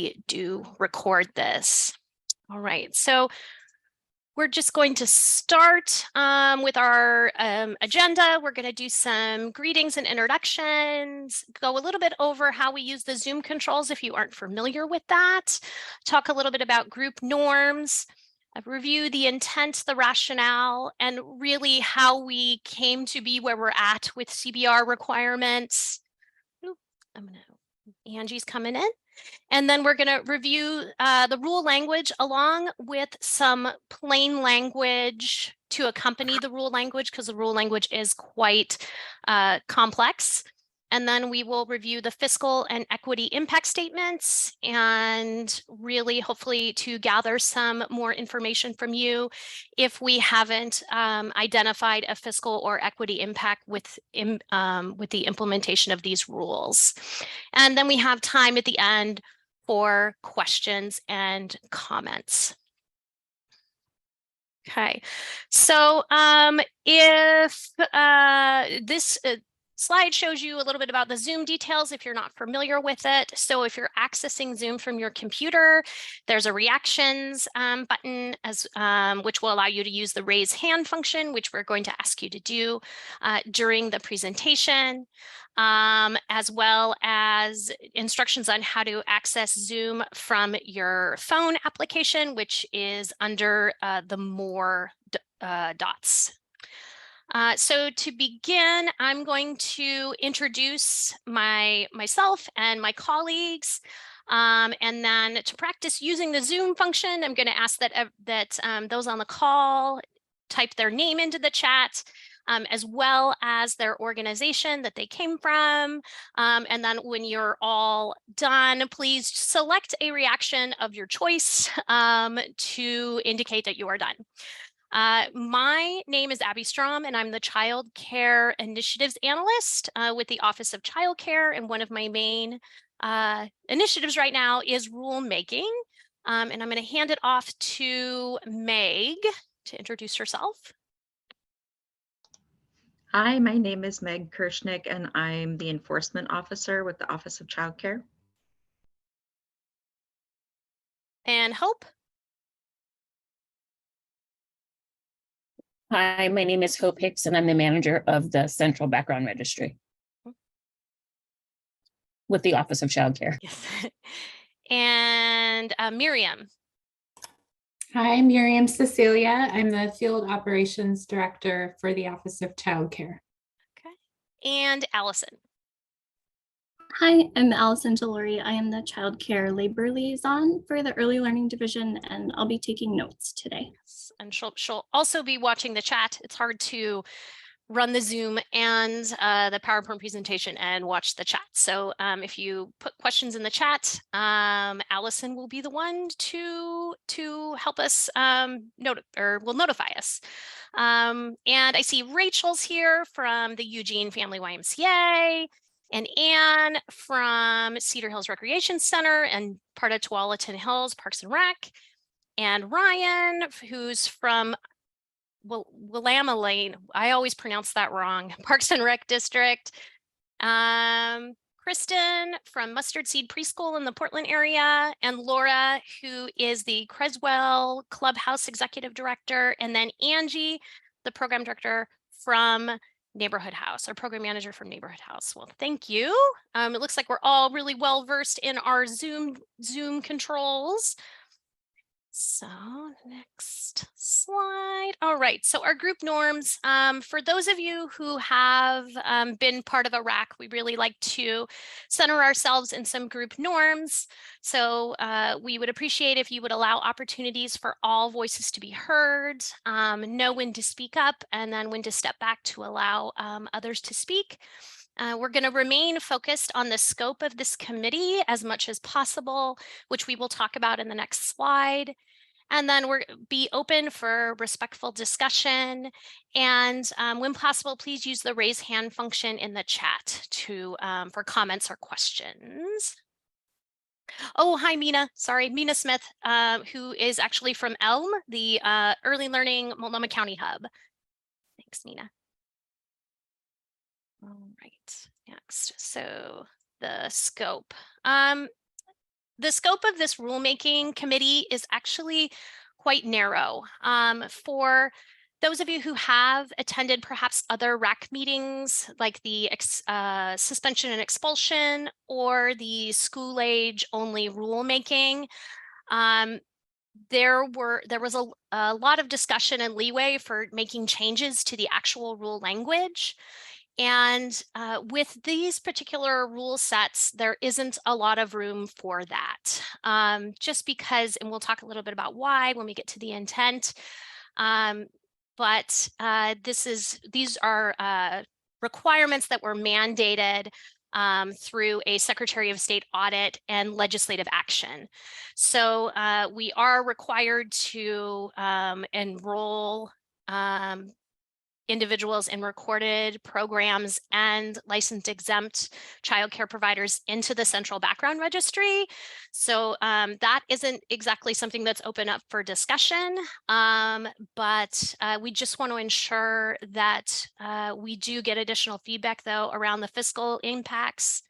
we do record this. All right, so we're just going to start with our agenda. We're going to do some greetings and introductions, go a little bit over how we use the Zoom controls if you aren't familiar with that, talk a little bit about group norms, review the intent, the rationale, and really how we came to be where we're at with CBR requirements. Angie's coming in. And then we're going to review the rule language along with some plain language to accompany the rule language, because the rule language is quite complex. And then we will review the fiscal and equity impact statements and really hopefully to gather some more information from you if we haven't identified a fiscal or equity impact with the implementation of these rules. And then we have time at the end for questions and comments. Okay, so if this slide shows you a little bit about the Zoom details if you're not familiar with it. So if you're accessing Zoom from your computer, there's a reactions button which will allow you to use the raise hand function, which we're going to ask you to do during the presentation, as well as instructions on how to access Zoom from your phone application, which is under the more dots. So to begin, I'm going to introduce myself and my colleagues, and then to practice using the Zoom function, I'm going to ask that those on the call type their name into the chat, as well as their organization that they came from. And then when you're all done, please select a reaction of your choice to indicate that you are done. My name is Abby Strom, and I'm the Child Care Initiatives Analyst with the Office of Child Care. And one of my main initiatives right now is rulemaking. And I'm going to hand it off to Meg to introduce herself. Hi, my name is Meg Kirshnick, and I'm the Enforcement Officer with the Office of Child Care. And Hope. Hi, my name is Hope Hicks, and I'm the manager of the Central Background Registry with the Office of Child Care. Yes. And Miriam. Hi, Miriam Cecilia. I'm the Field Operations Director for the Office of Child Care. Okay. And Allison. Hi, I'm Allison Delory. I am the Child Care Labor Liaison for the Early Learning Division, and I'll be taking notes today. Yes. And she'll also be watching the chat. It's hard to run the Zoom and the PowerPoint presentation and watch the chat. So if you put questions in the chat, Allison will be the one to help us will notify us. And I see Rachel's here from the Eugene Family YMCA, and Anne from Cedar Hills Recreation Center and part of Tualatin Hills Parks and Rec, and Ryan, who's from Willamette Lane, I always pronounce that wrong, Parks and Rec District. Kristen from Mustard Seed Preschool in the Portland area, and Laura, who is the Creswell Clubhouse Executive Director, and then Angie, the Program Director from Neighborhood House, our Program Manager from Neighborhood House. Well, thank you. It looks like we're all really well versed in our Zoom controls. So next slide. All right, so our group norms. For those of you who have been part of a RAC, we really like to center ourselves in some group norms. So we would appreciate if you would allow opportunities for all voices to be heard, know when to speak up, and then when to step back to allow others to speak. We're going to remain focused on the scope of this committee as much as possible, which we will talk about in the next slide. And then we'll be open for respectful discussion. And when possible, please use the raise hand function in the chat for comments or questions. Oh, hi, Mina. Sorry, Mina Smith, who is actually from ELM, the Early Learning Multnomah County Hub. Thanks, Mina. All right, next. So the scope. the scope of this rulemaking committee is actually quite narrow. For those of you who have attended perhaps other RAC meetings, like the suspension and expulsion or the school age only rulemaking, there was a lot of discussion and leeway for making changes to the actual rule language. And with these particular rule sets, there isn't a lot of room for that, just because, and we'll talk a little bit about why when we get to the intent. But these are requirements that were mandated through a Secretary of State audit and legislative action. So we are required to enroll individuals in recorded programs and licensed exempt childcare providers into the central background registry. So that isn't exactly something that's open up for discussion, but we just want to ensure that we do get additional feedback though around the fiscal impacts.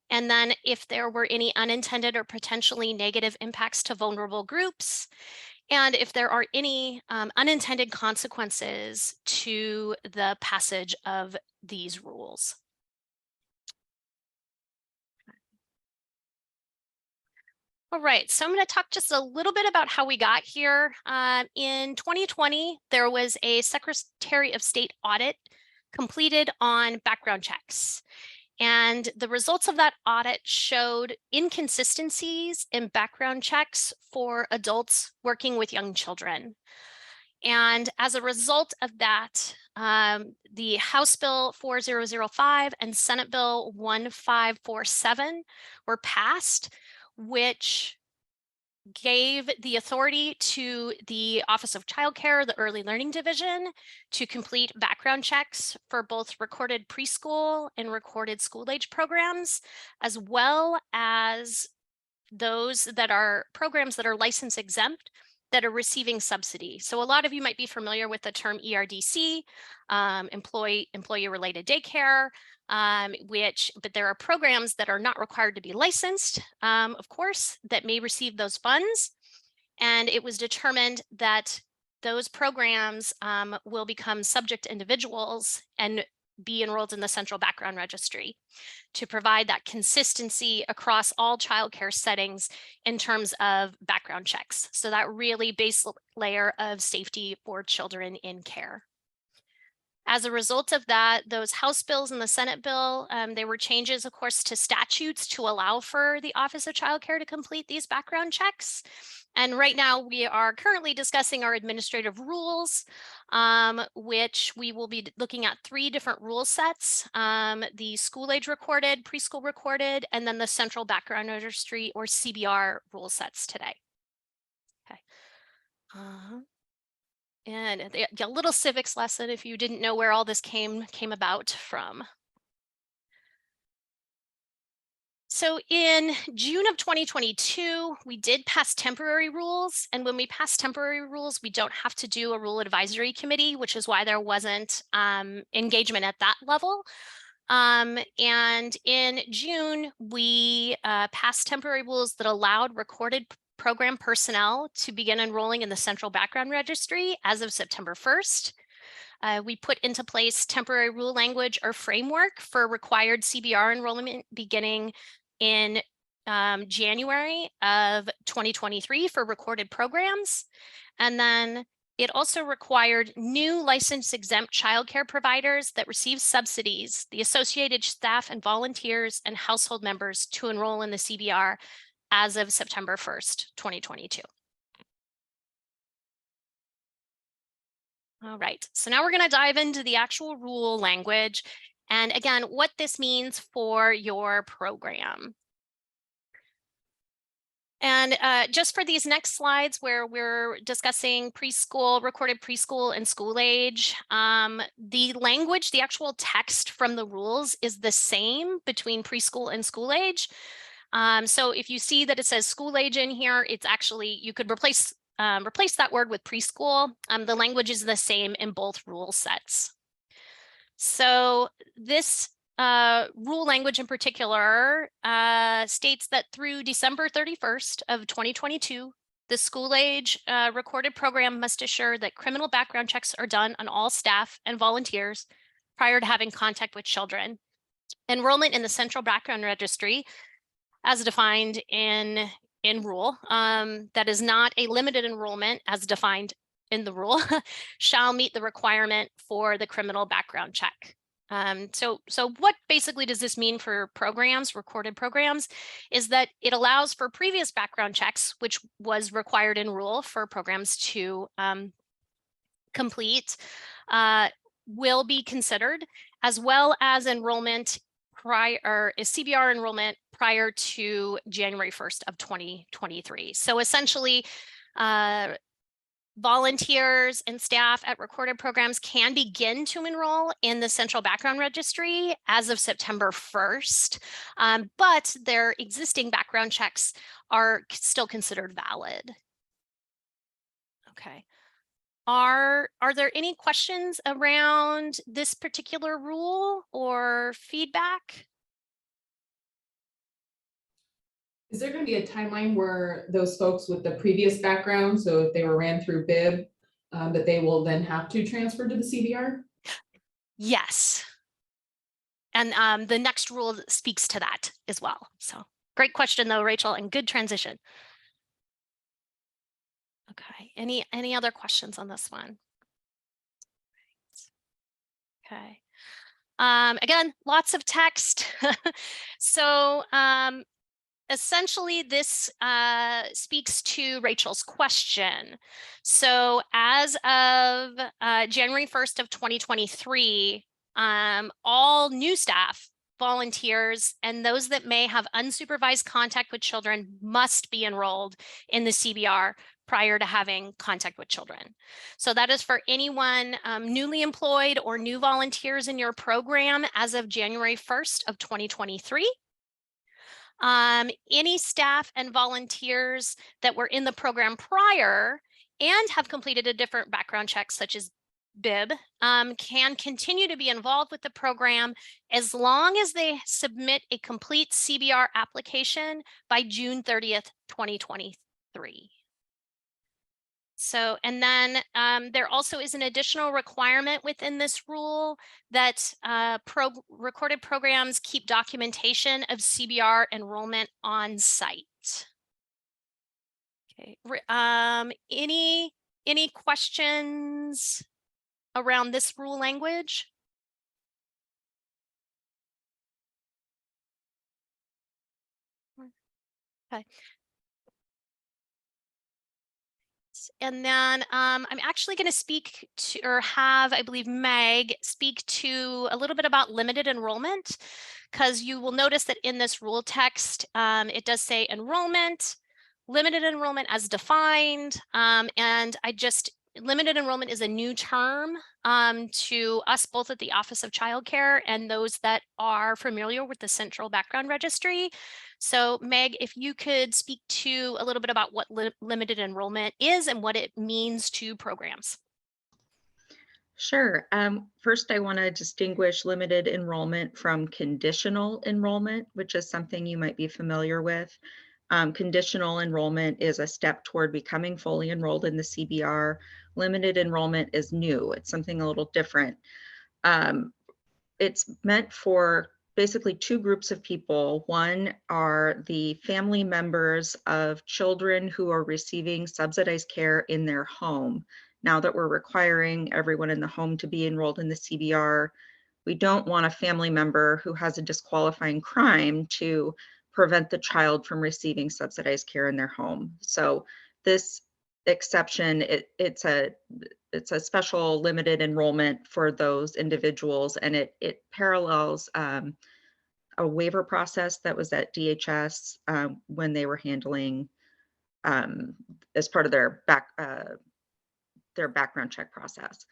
And then if there were any unintended or potentially negative impacts to vulnerable groups, and if there are any unintended consequences to the passage of these rules. All right, so I'm going to talk just a little bit about how we got here. In 2020, there was a Secretary of State audit completed on background checks. And the results of that audit showed inconsistencies in background checks for adults working with young children. And as a result of that, the House Bill 4005 and Senate Bill 1547 were passed, which gave the authority to the Office of Child Care, the Early Learning Division, to complete background checks for both recorded preschool and recorded school age programs, as well as those that are programs that are license exempt that are receiving subsidy. So a lot of you might be familiar with the term ERDC, employee related daycare, but there are programs that are not required to be licensed, of course, that may receive those funds. And it was determined that those programs will become subject individuals and be enrolled in the central background registry to provide that consistency across all childcare settings in terms of background checks. So that really base layer of safety for children in care. As a result of that, those House bills and the Senate bill, there were changes, of course, to statutes to allow for the Office of Child Care to complete these background checks. And right now we are currently discussing our administrative rules, which we will be looking at 3 different rule sets, the school age recorded, preschool recorded, and then the central background registry or CBR rule sets today. Okay. And a little civics lesson if you didn't know where all this came about from. So in June of 2022, we did pass temporary rules. And when we pass temporary rules, we don't have to do a rule advisory committee, which is why there wasn't engagement at that level. And in June, we passed temporary rules that allowed recorded program personnel to begin enrolling in the central background registry as of September 1st. We put into place temporary rule language or framework for required CBR enrollment beginning in January of 2023 for recorded programs. And then it also required new license exempt childcare providers that receive subsidies, the associated staff and volunteers and household members to enroll in the CBR as of September 1st, 2022. All right, so now we're going to dive into the actual rule language and again, what this means for your program. And just for these next slides where we're discussing preschool, recorded preschool and school age, the language, the actual text from the rules is the same between preschool and school age. So if you see that it says school age in here, it's actually, you could replace that word with preschool. The language is the same in both rule sets. So this rule language in particular states that through December 31st of 2022, the school age recorded program must assure that criminal background checks are done on all staff and volunteers prior to having contact with children. Enrollment in the Central Background Registry, as defined in rule, that is not a limited enrollment as defined in the rule, shall meet the requirement for the criminal background check. So what basically does this mean for programs, recorded programs, is that it allows for previous background checks, which was required in rule for programs to complete, will be considered, as well as enrollment prior, CBR enrollment prior to January 1st of 2023. So essentially, volunteers and staff at recorded programs can begin to enroll in the Central Background Registry as of September 1st, but their existing background checks are still considered valid. Okay. Are there any questions around this particular rule or feedback? Is there going to be a timeline where those folks with the previous background, so if they were ran through BIB, that they will then have to transfer to the CBR? Yes. And the next rule speaks to that as well. So great question though, Rachel, and good transition. Okay, any other questions on this one? Okay. Again, lots of text. So essentially, this speaks to Rachel's question. So as of January 1st of 2023, all new staff, volunteers, and those that may have unsupervised contact with children must be enrolled in the CBR prior to having contact with children. So that is for anyone newly employed or new volunteers in your program as of January 1st of 2023. Any staff and volunteers that were in the program prior and have completed a different background check, such as BIB, can continue to be involved with the program as long as they submit a complete CBR application by June 30th, 2023. So, and then there also is an additional requirement within this rule that recorded programs keep documentation of CBR enrollment on site. Okay, any questions around this rule language? Okay. And then I'm actually going to speak to, or have, I believe, Meg speak to a little bit about limited enrollment, because you will notice that in this rule text, it does say enrollment, limited enrollment as defined. And limited enrollment is a new term to us both at the Office of Child Care and those that are familiar with the Central Background Registry. So Meg, if you could speak to a little bit about what limited enrollment is and what it means to programs. Sure. First, I want to distinguish limited enrollment from conditional enrollment, which is something you might be familiar with. Conditional enrollment is a step toward becoming fully enrolled in the CBR. Limited enrollment is new. It's something a little different. It's meant for basically two groups of people. One are the family members of children who are receiving subsidized care in their home. Now that we're requiring everyone in the home to be enrolled in the CBR, we don't want a family member who has a disqualifying crime to prevent the child from receiving subsidized care in their home. So this exception, it's a special limited enrollment for those individuals, and it parallels a waiver process that was at DHS when they were handling as part of their background check process.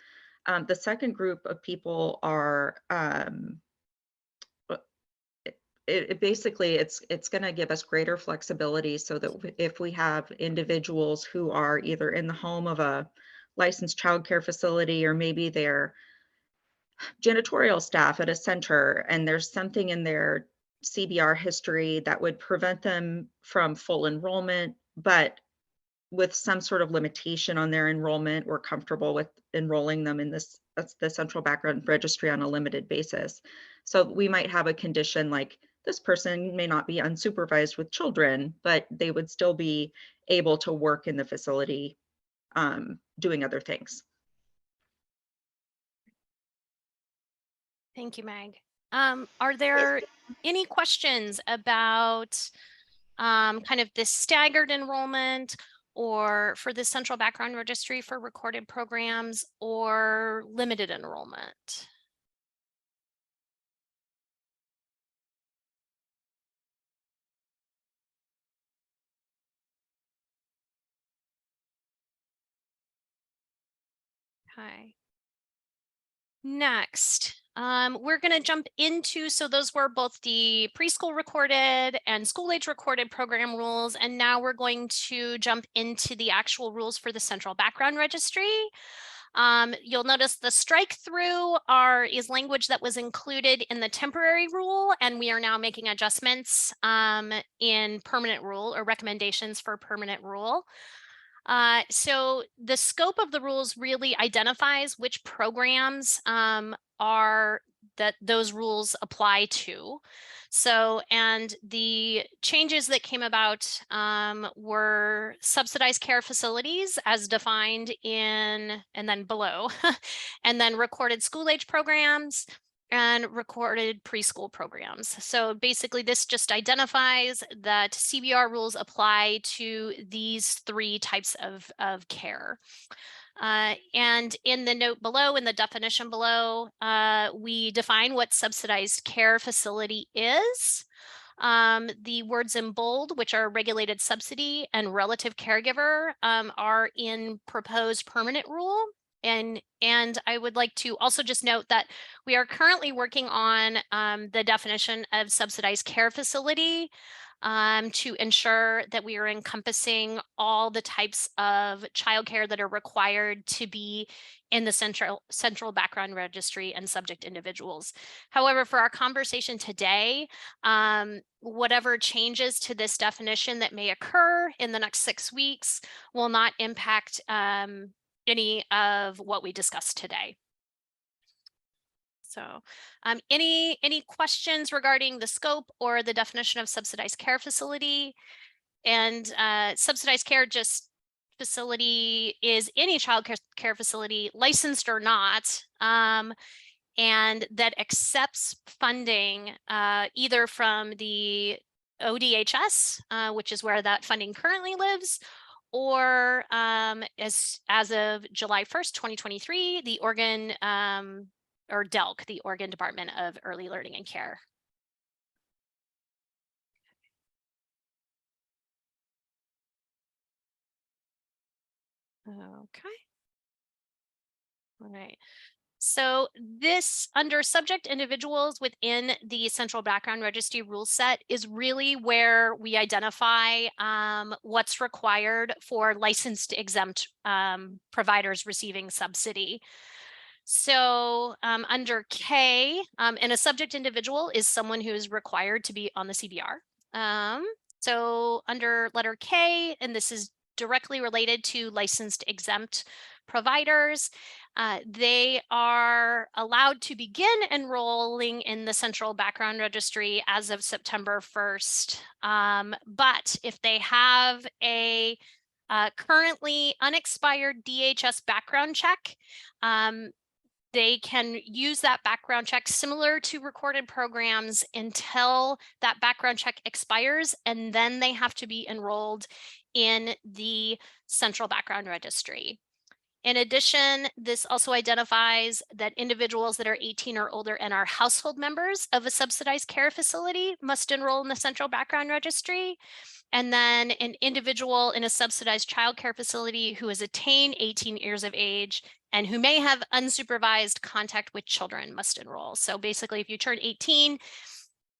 The second group of people are basically it's going to give us greater flexibility so that if we have individuals who are either in the home of a licensed child care facility, or maybe they're janitorial staff at a center and there's something in their CBR history that would prevent them from full enrollment, but with some sort of limitation on their enrollment, we're comfortable with enrolling them in this, that's the Central Background Registry on a limited basis. So we might have a condition like this person may not be unsupervised with children, but they would still be able to work in the facility doing other things. Thank you, Meg. Are there any questions about kind of this staggered enrollment or for the Central Background Registry for recorded programs or limited enrollment? Okay. Next, we're going to jump into, so those were both the preschool recorded and school age recorded program rules. And now we're going to jump into the actual rules for the Central Background Registry. You'll notice the strike through is language that was included in the temporary rule, and we are now making adjustments in permanent rule or recommendations for permanent rule. So the scope of the rules really identifies which programs are that those rules apply to. So, and the changes that came about were subsidized care facilities as defined in, and then below, and then recorded school age programs and recorded preschool programs. So basically this just identifies that CBR rules apply to these three types of care. And in the note below, in the definition below, we define what subsidized care facility is. The words in bold, which are regulated subsidy and relative caregiver, are in proposed permanent rule. And I would like to also just note that we are currently working on the definition of subsidized care facility to ensure that we are encompassing all the types of childcare that are required to be in the Central Background Registry and subject individuals. However, for our conversation today, whatever changes to this definition that may occur in the next 6 weeks will not impact any of what we discussed today. So any questions regarding the scope or the definition of subsidized care facility? And subsidized care just facility is any child care facility, licensed or not, and that accepts funding either from the ODHS, which is where that funding currently lives, or as of July 1st, 2023, the Oregon or DELC, the Oregon Department of Early Learning and Care. Okay. All right. So this under subject individuals within the Central Background Registry rule set is really where we identify what's required for licensed exempt providers receiving subsidy. So under K, and a subject individual is someone who is required to be on the CBR. So under letter K, and this is directly related to licensed exempt providers, they are allowed to begin enrolling in the Central Background Registry as of September 1st. But if they have a currently unexpired DHS background check, they can use that background check similar to recorded programs until that background check expires, and then they have to be enrolled in the Central Background Registry. In addition, this also identifies that individuals that are 18 or older and are household members of a subsidized care facility must enroll in the Central Background Registry. And then an individual in a subsidized child care facility who has attained 18 years of age and who may have unsupervised contact with children must enroll. So basically, if you turn 18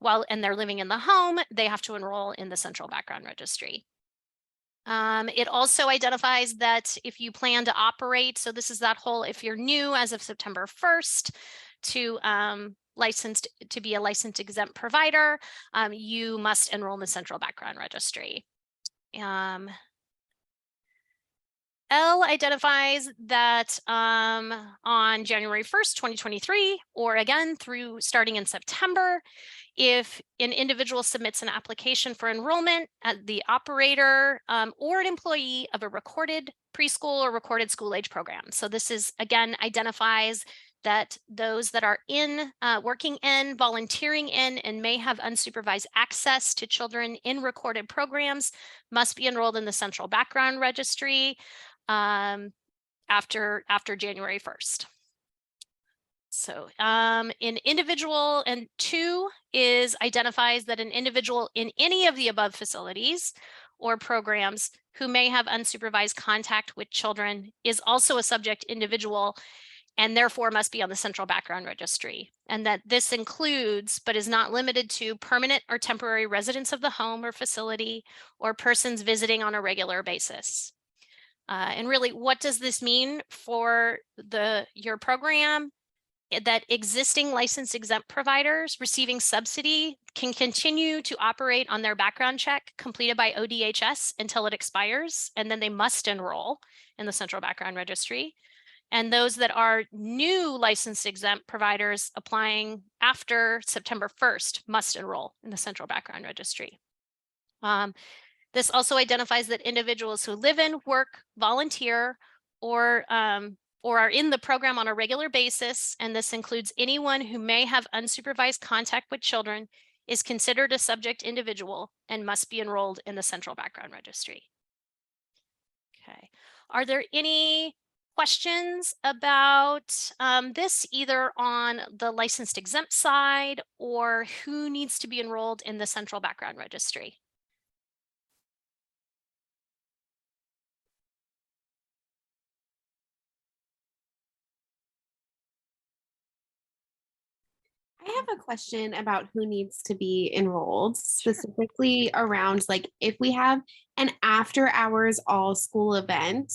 and they're living in the home, they have to enroll in the Central Background Registry. It also identifies that if you plan to operate, so this is that whole, if you're new as of September 1st to licensed to be a licensed exempt provider, you must enroll in the central background registry. L identifies that on January 1st, 2023, or again through starting in September, if an individual submits an application for enrollment at the operator or an employee of a recorded preschool or recorded school age program. So this is, again, identifies that those that are in, working in, volunteering in, and may have unsupervised access to children in recorded programs must be enrolled in the central background registry after January 1st. So in individual, and 2 is identifies that an individual in any of the above facilities or programs who may have unsupervised contact with children is also a subject individual and therefore must be on the central background registry. And that this includes, but is not limited to, permanent or temporary residents of the home or facility or persons visiting on a regular basis. And really, what does this mean for your program? That existing licensed exempt providers receiving subsidy can continue to operate on their background check completed by ODHS until it expires, and then they must enroll in the central background registry. And those that are new licensed exempt providers applying after September 1st must enroll in the central background registry. This also identifies that individuals who live in, work, volunteer, or are in the program on a regular basis, and this includes anyone who may have unsupervised contact with children, is considered a subject individual and must be enrolled in the central background registry. Okay, are there any questions about this, either on the licensed exempt side or who needs to be enrolled in the central background registry? I have a question about who needs to be enrolled, specifically around, like, if we have an after hours all school event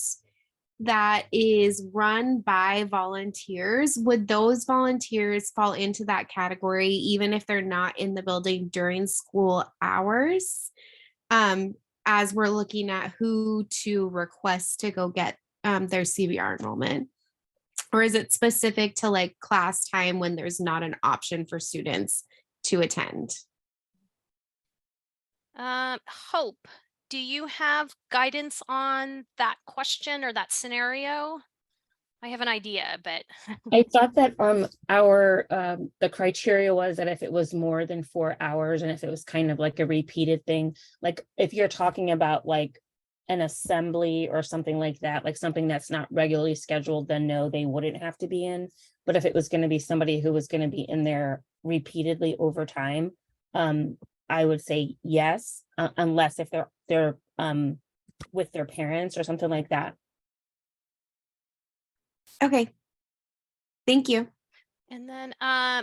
that is run by volunteers, would those volunteers fall into that category even if they're not in the building during school hours? As we're looking at who to request to go get their CBR enrollment. Or is it specific to like class time when there's not an option for students to attend? Hope, do you have guidance on that question or that scenario? I have an idea, but I thought that the criteria was that if it was more than 4 hours and if it was kind of like a repeated thing, like if you're talking about like an assembly or something like that, like something that's not regularly scheduled, then no, they wouldn't have to be in. But if it was going to be somebody who was going to be in there repeatedly over time, I would say yes, unless if they're with their parents or something like that. Okay. Thank you. and then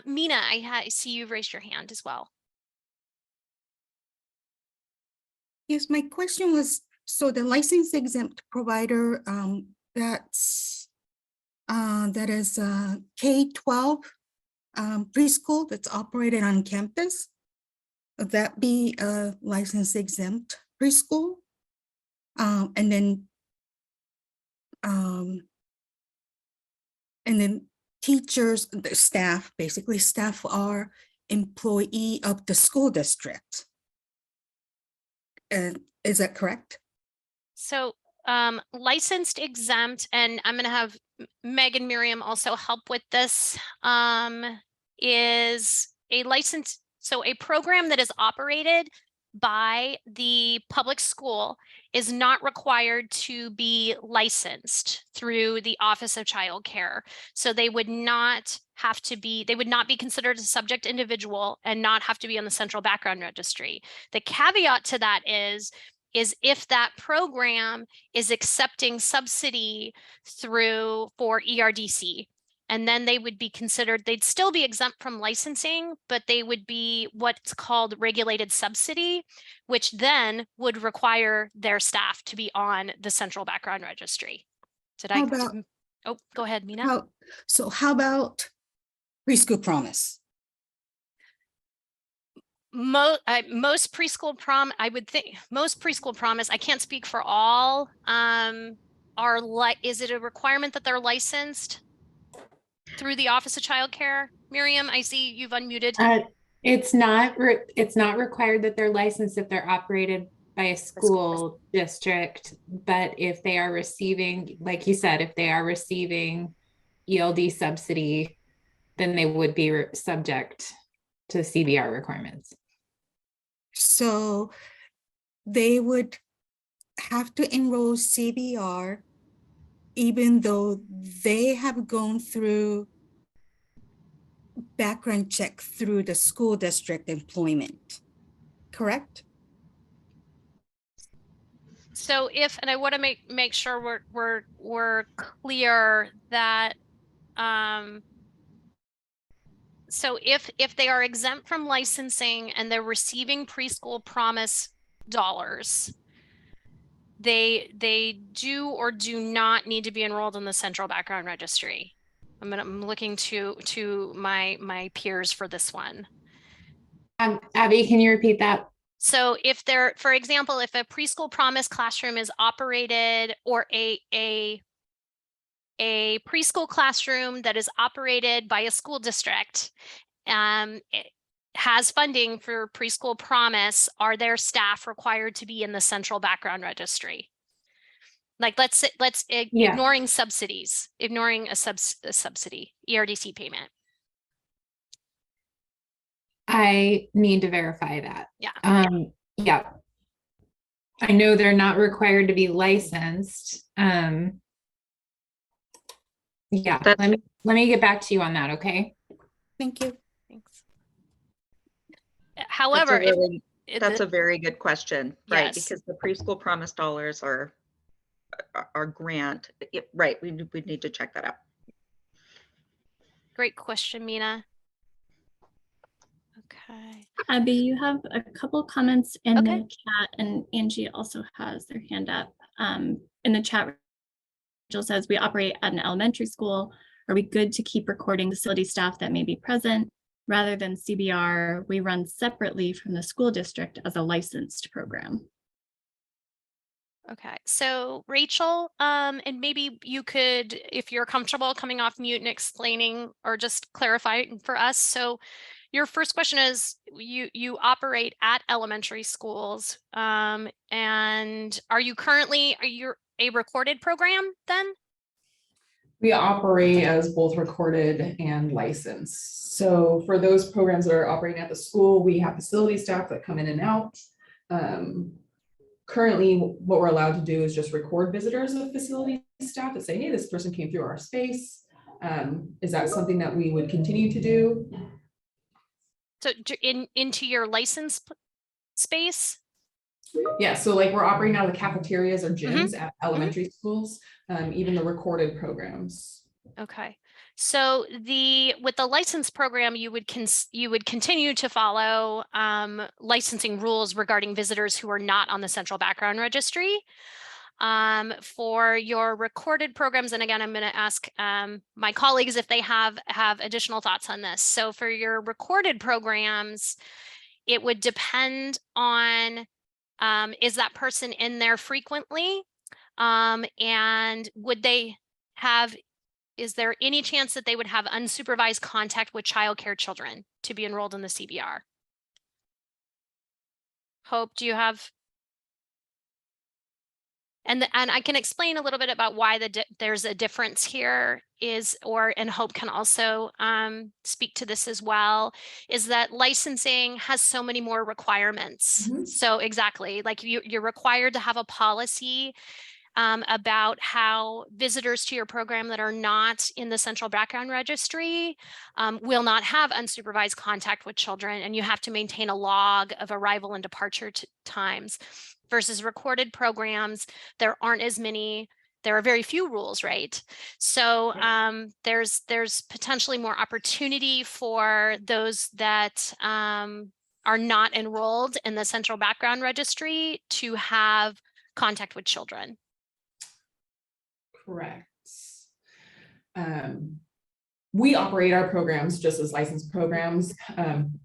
Mina, I see you've raised your hand as well. Yes, my question was, so the license exempt provider that is K-12 preschool that's operated on campus, would that be a license exempt preschool? And then teachers, the staff, basically staff are employee of the school district. Is that correct? So licensed exempt, and I'm going to have Meg and Miriam also help with this, is a license. So a program that is operated by the public school is not required to be licensed through the Office of Child Care. So they would not have to be, they would not be considered a subject individual and not have to be on the central background registry. The caveat to that is if that program is accepting subsidy for ERDC, and then they would be considered, they'd still be exempt from licensing, but they would be what's called regulated subsidy, which then would require their staff to be on the central background registry. Oh, go ahead, Mina. How about preschool promise. Most preschool I would think most preschool promise, I can't speak for all, are like, is it a requirement that they're licensed through the Office of Child Care? Miriam, I see you've unmuted. It's not required that they're licensed if they're operated by a school district, but if they are receiving, like you said, if they are receiving ELD subsidy, then they would be subject to CBR requirements. So they would have to enroll CBR even though they have gone through background check through the school district employment, correct? So if, and I want to make sure we're clear that, so if they are exempt from licensing and they're receiving preschool promise dollars, they do or do not need to be enrolled in the central background registry. I'm looking to my peers for this one. Abby, can you repeat that? So if they're, for example, if a preschool promise classroom is operated, or a preschool classroom that is operated by a school district, it has funding for preschool promise, are their staff required to be in the central background registry? Like, let's ignoring subsidies, ignoring a subsidy, ERDC payment. I need to verify that. Yeah. Yeah. I know they're not required to be licensed. Yeah, let me get back to you on that, okay? Thank you. Thanks. However, that's a very good question, right? Yes. Because the preschool promise dollars are grant, right? We need to check that out. Great question, Mina. Okay. Abby, you have a couple comments in Okay. the chat, and Angie also has their hand up. In the chat, Rachel says, we operate at an elementary school. Are we good to keep recording facility staff that may be present? Rather than CBR, we run separately from the school district as a licensed program. Okay, so Rachel, and maybe you could, if you're comfortable coming off mute and explaining or just clarifying for us. So your first question is, you operate at elementary schools, and are you a recorded program then? We operate as both recorded and licensed. So for those programs that are operating at the school, we have facility staff that come in and out. Currently, what we're allowed to do is just record visitors of facility staff that say, hey, this person came through our space. Is that something that we would continue to do? So into your license space? Yeah, so like we're operating out of the cafeterias or gyms at elementary schools, even the recorded programs. Okay, so with the license program, you would continue to follow licensing rules regarding visitors who are not on the central background registry. For your recorded programs, and again, I'm going to ask my colleagues if they have additional thoughts on this. So for your recorded programs, it would depend on is that person in there frequently, and is there any chance that they would have unsupervised contact with childcare children to be enrolled in the CBR? Hope, do you have? And I can explain a little bit about why there's a difference here and Hope can also speak to this as well, is that licensing has so many more requirements. So exactly, like you're required to have a policy about how visitors to your program that are not in the central background registry will not have unsupervised contact with children, and you have to maintain a log of arrival and departure times. Versus recorded programs, there aren't as many, there are very few rules, right? So there's potentially more opportunity for those that are not enrolled in the central background registry to have contact with children. Correct. we operate our programs just as licensed programs.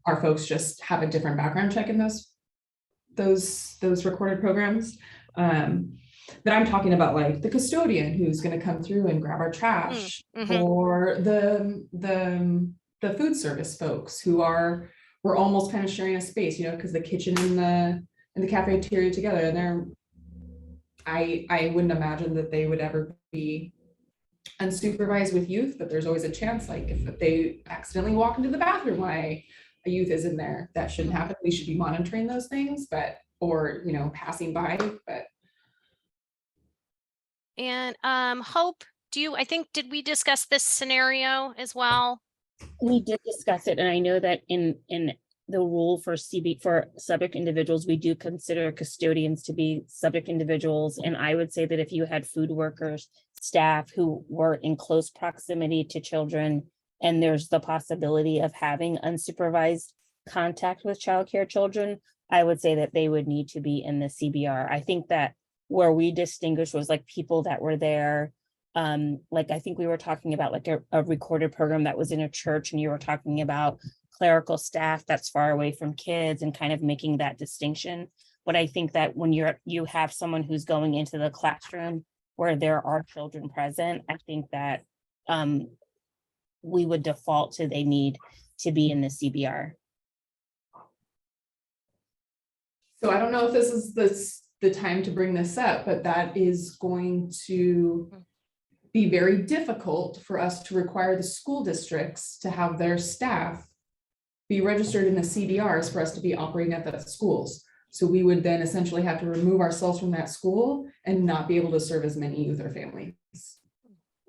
Our folks just have a different background check in those recorded programs. But I'm talking about like the custodian who's going to come through and grab our trash, or the food service folks who we're almost kind of sharing a space, you know, because the kitchen and the cafeteria together, and I wouldn't imagine that they would ever be unsupervised with youth, but there's always a chance, like if they accidentally walk into the bathroom while a youth is in there, that shouldn't happen. We should be monitoring those things, or you know, passing by. But And Hope, did we discuss this scenario as well? We did discuss it, and I know that in the rule for subject individuals, we do consider custodians to be subject individuals. And I would say that if you had food workers, staff who were in close proximity to children, and there's the possibility of having unsupervised contact with childcare children, I would say that they would need to be in the CBR. I think that where we distinguish was like people that were there. Like I think we were talking about like a recorded program that was in a church, and you were talking about clerical staff that's far away from kids and kind of making that distinction. But I think that when you have someone who's going into the classroom where there are children present, I think that we would default to they need to be in the CBR. so I don't know if this is the time to bring this up, but that is going to be very difficult for us to require the school districts to have their staff be registered in the CBRs for us to be operating at the schools. So we would then essentially have to remove ourselves from that school and not be able to serve as many youth or families.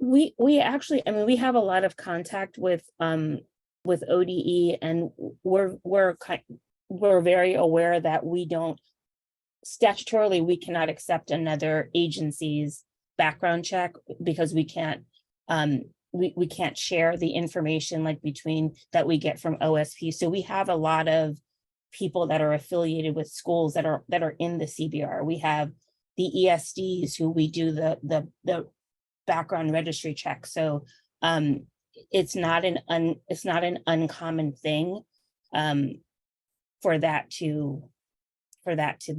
We actually, I mean, we have a lot of contact with ODE, and we're very aware that we don't statutorily, we cannot accept another agency's background check because we can't we can't share the information like between that we get from OSP. So we have a lot of people that are affiliated with schools that are in the CBR. We have the ESDs who we do the background registry check. So it's not an uncommon thing for that to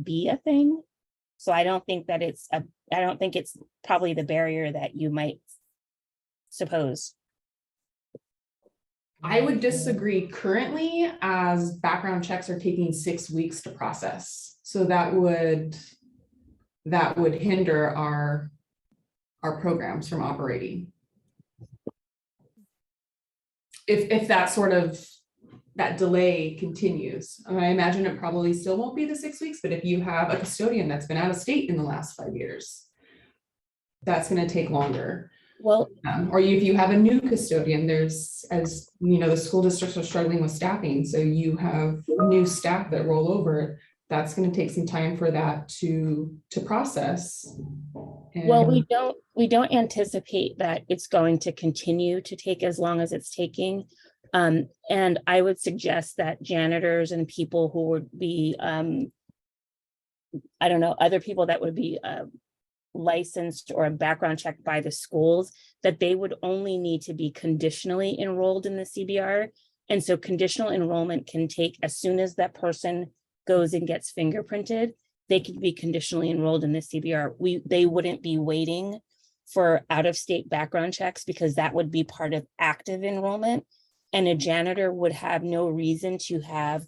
be a thing. So I don't think it's probably the barrier that you might suppose. I would disagree currently, as background checks are taking 6 weeks to process. So that would hinder our programs from operating. If that delay continues. I imagine it probably still won't be the 6 weeks, but if you have a custodian that's been out of state in the last 5 years, that's going to take longer. Well, or if you have a new custodian, there's, as you know, the school districts are struggling with staffing. So you have new staff that roll over. That's going to take some time for that to process. Well, we don't anticipate that it's going to continue to take as long as it's taking. And I would suggest that janitors and people who would be, I don't know, other people that would be licensed or a background check by the schools, that they would only need to be conditionally enrolled in the CBR. And so conditional enrollment can take, as soon as that person goes and gets fingerprinted, they could be conditionally enrolled in the CBR. They wouldn't be waiting for out-of-state background checks, because that would be part of active enrollment. And a janitor would have no reason to have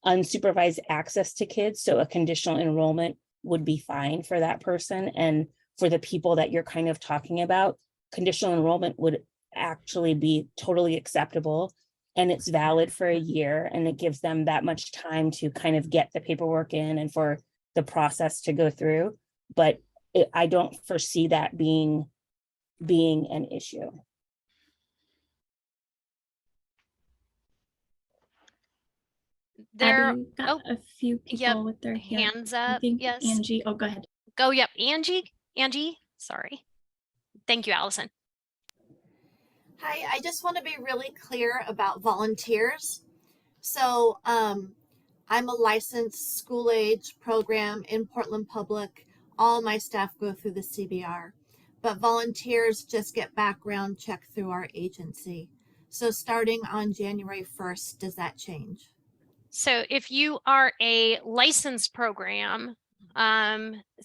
unsupervised access to kids. So a conditional enrollment would be fine for that person. And for the people that you're kind of talking about, conditional enrollment would actually be totally acceptable. And it's valid for a year, and it gives them that much time to kind of get the paperwork in and for the process to go through. But I don't foresee that being an issue. There, Abby, we've got a few people with their hands I up. think Yes. Angie, oh, go ahead. Go, yep, Angie, sorry. Thank you, Allison. Hi, I just want to be really clear about volunteers. So I'm a licensed school age program in Portland Public. All my staff go through the CBR. but volunteers just get background check through our agency. So starting on January 1st, does that change? So if you are a licensed program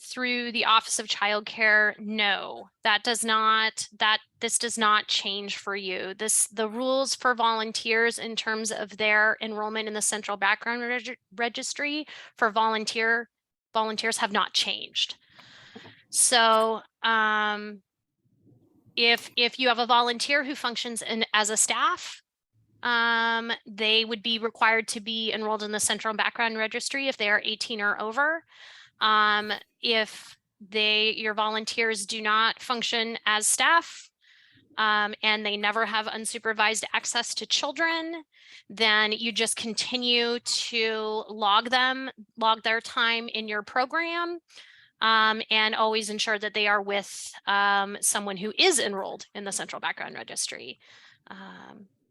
through the Office of Child Care, no, this does not change for you. The rules for volunteers in terms of their enrollment in the Central Background Registry for volunteers have not changed. So if you have a volunteer who functions as a staff, they would be required to be enrolled in the Central Background Registry if they are 18 or over. If your volunteers do not function as staff, and they never have unsupervised access to children, then you just continue to log their time in your program, and always ensure that they are with someone who is enrolled in the Central Background Registry.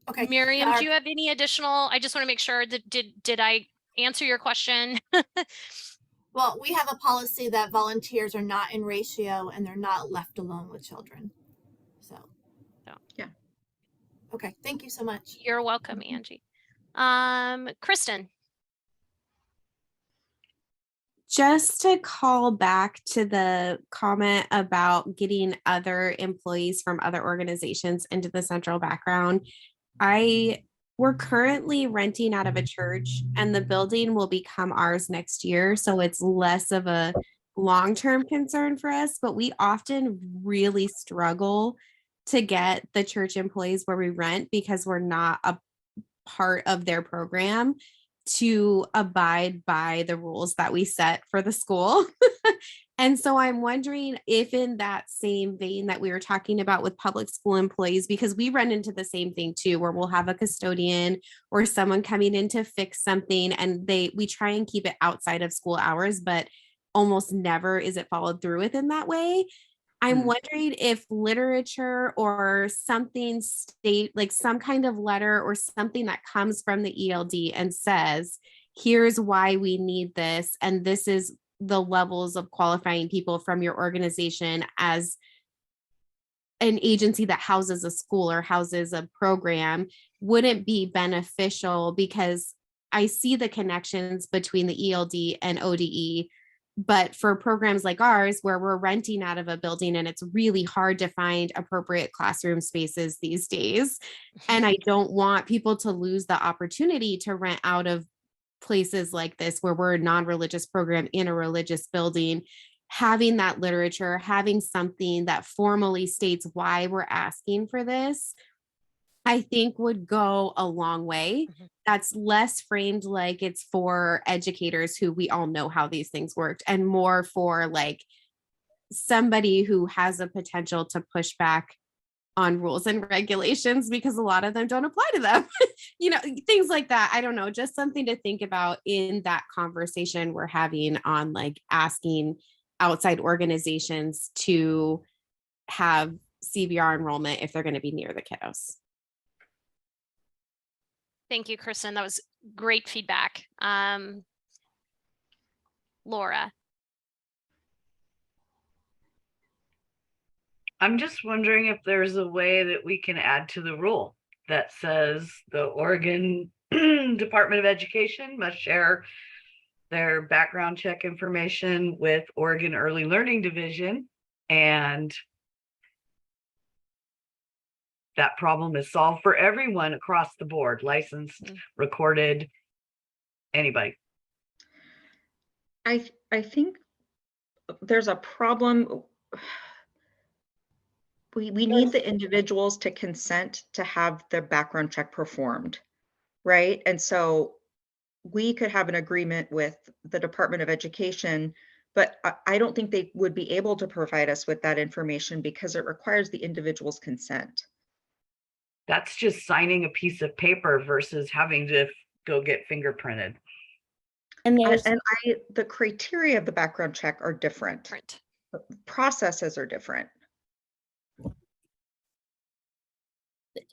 Okay. Miriam, Yeah, do you have any additional? I just want to make sure that did I answer your question? well, we have a policy that volunteers are not in ratio and they're not left alone with children. So, Yeah. Okay, thank you so much. You're welcome, Angie. Kristen. Just to call back to the comment about getting other employees from other organizations into the Central Background, we're currently renting out of a church and the building will become ours next year. So it's less of a long-term concern for us, but we often really struggle to get the church employees where we rent because we're not a part of their program to abide by the rules that we set for the school. And so I'm wondering if in that same vein that we were talking about with public school employees, because we run into the same thing too, where we'll have a custodian or someone coming in to fix something and we try and keep it outside of school hours, but almost never is it followed through with in that way. I'm wondering if literature or something like some kind of letter or something that comes from the ELD and says, here's why we need this. And this is the levels of qualifying people from your organization as an agency that houses a school or houses a program wouldn't be beneficial, because I see the connections between the ELD and ODE. But for programs like ours, where we're renting out of a building and it's really hard to find appropriate classroom spaces these days, and I don't want people to lose the opportunity to rent out of places like this where we're a non-religious program in a religious building, having that literature, having something that formally states why we're asking for this, I think would go a long way. That's less framed like it's for educators who we all know how these things worked, and more for like somebody who has a potential to push back on rules and regulations because a lot of them don't apply to them. Things like that. I don't know, just something to think about in that conversation we're having on like asking outside organizations to have CBR enrollment if they're going to be near the kiddos. Thank you, Kristen. That was great feedback. Laura. I'm just wondering if there's a way that we can add to the rule that says the Oregon Department of Education must share their background check information with Oregon Early Learning Division, and that problem is solved for everyone across the board, licensed, recorded, anybody. I think there's a problem. We need the individuals to consent to have their background check performed, right? And so we could have an agreement with the Department of Education, but I don't think they would be able to provide us with that information because it requires the individual's consent. That's just signing a piece of paper versus having to go get fingerprinted. And The criteria of the background check are different. Processes are different.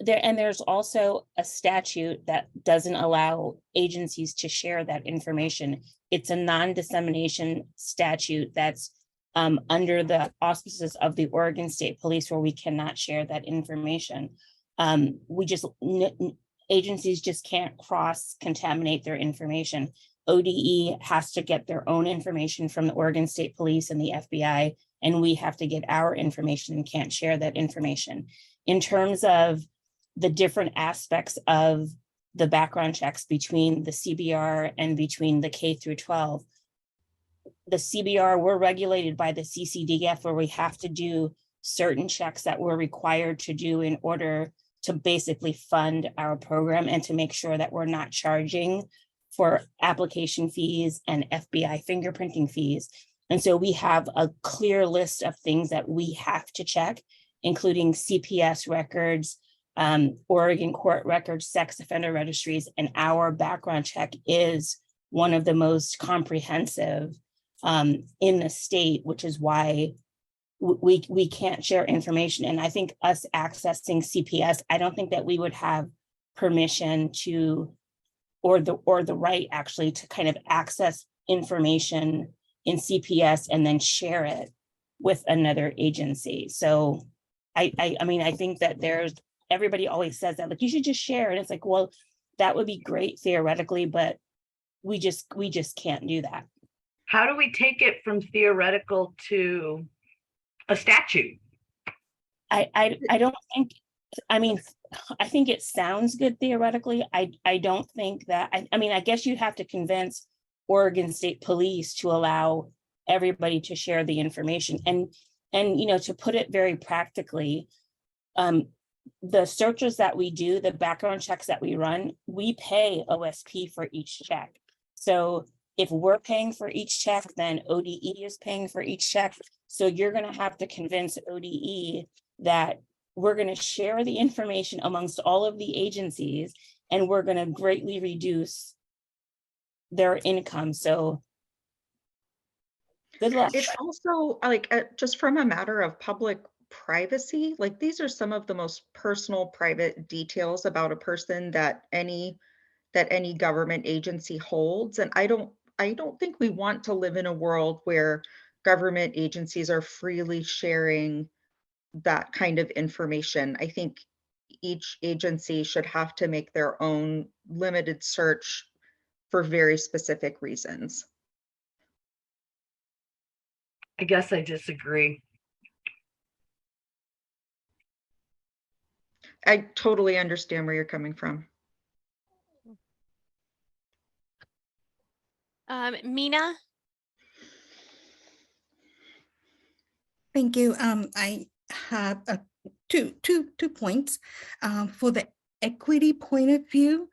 There's also a statute that doesn't allow agencies to share that information. It's a non-dissemination statute that's under the auspices of the Oregon State Police, where we cannot share that information. Agencies just can't cross-contaminate their information. ODE has to get their own information from the Oregon State Police and the FBI, and we have to get our information and can't share that information. In terms of the different aspects of the background checks between the CBR and between the K through 12, the CBR, we're regulated by the CCDF, where we have to do certain checks that we're required to do in order to basically fund our program and to make sure that we're not charging for application fees and FBI fingerprinting fees. And so we have a clear list of things that we have to check, including CPS records, Oregon court records, sex offender registries, and our background check is one of the most comprehensive in the state, which is why we can't share information. And I think us accessing CPS, I don't think that we would have permission to, or the right actually to kind of access information in CPS and then share it with another agency. So I mean, I think that everybody always says that, like, you should just share. And it's like, well, that would be great theoretically, but we just can't do that. How do we take it from theoretical to a statute? I don't think, I mean, I think it sounds good theoretically. I don't think that, I mean, I guess you have to convince Oregon State Police to allow everybody to share the information. And you know, to put it very practically, the searches that we do, the background checks that we run, we pay OSP for each check. So if we're paying for each check, then ODE is paying for each check. So you're going to have to convince ODE that we're going to share the information amongst all of the agencies, and we're going to greatly reduce their income. So good luck. It's also like just from a matter of public privacy, like these are some of the most personal private details about a person that any government agency holds. And I don't think we want to live in a world where government agencies are freely sharing that kind of information. I think each agency should have to make their own limited search for very specific reasons. I guess I disagree. I totally understand where you're coming from. Mina? Thank you. I have two points. For the equity point of view,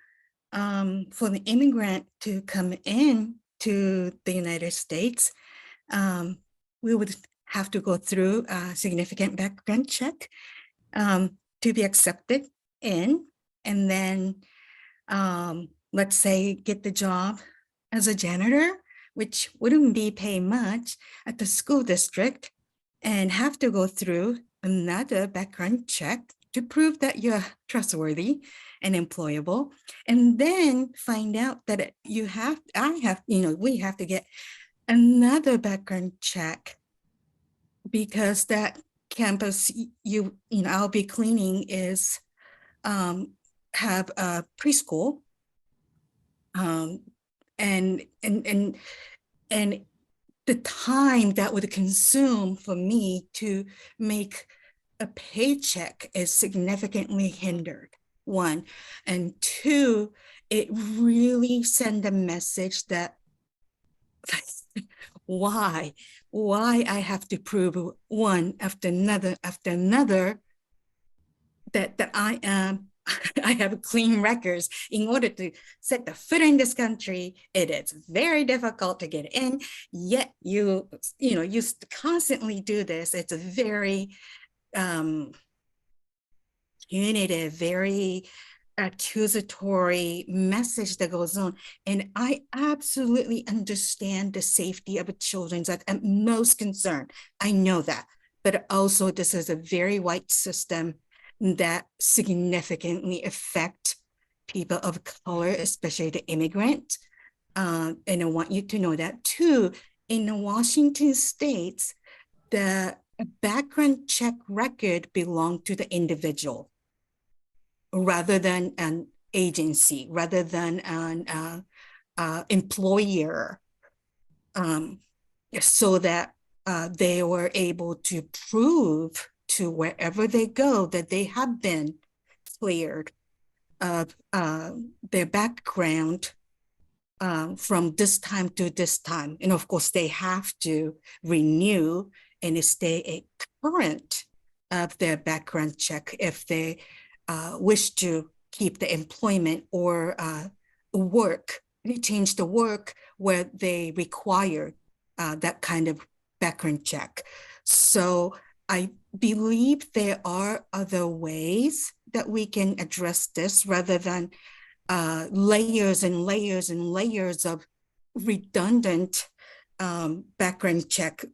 for the immigrant to come in to the United States, we would have to go through a significant background check to be accepted in, and then let's say get the job as a janitor, which wouldn't be paid much at the school district, and have to go through another background check to prove that you're trustworthy and employable, and then find out that we have to get another background check because that campus I'll be cleaning is have a preschool, and the time that would consume for me to make a paycheck is significantly hindered, one. And two, it really send a message that why I have to prove one after another that I have clean records in order to set the foot in this country. It is very difficult to get in, yet you constantly do this. It's a very punitive, very accusatory message that goes on. And I absolutely understand the safety of children that I'm most concerned. I know that, but also this is a very white system that significantly affect people of color, especially the immigrant. And I want you to know that too. In the Washington states, the background check record belong to the individual rather than an agency, rather than an employer, so that they were able to prove to wherever they go that they have been cleared of their background from this time to this time. And of course, they have to renew and stay current of their background check if they wish to keep the employment or work, change the work where they require that kind of background check. So I believe there are other ways that we can address this rather than layers and layers and layers of redundant background check.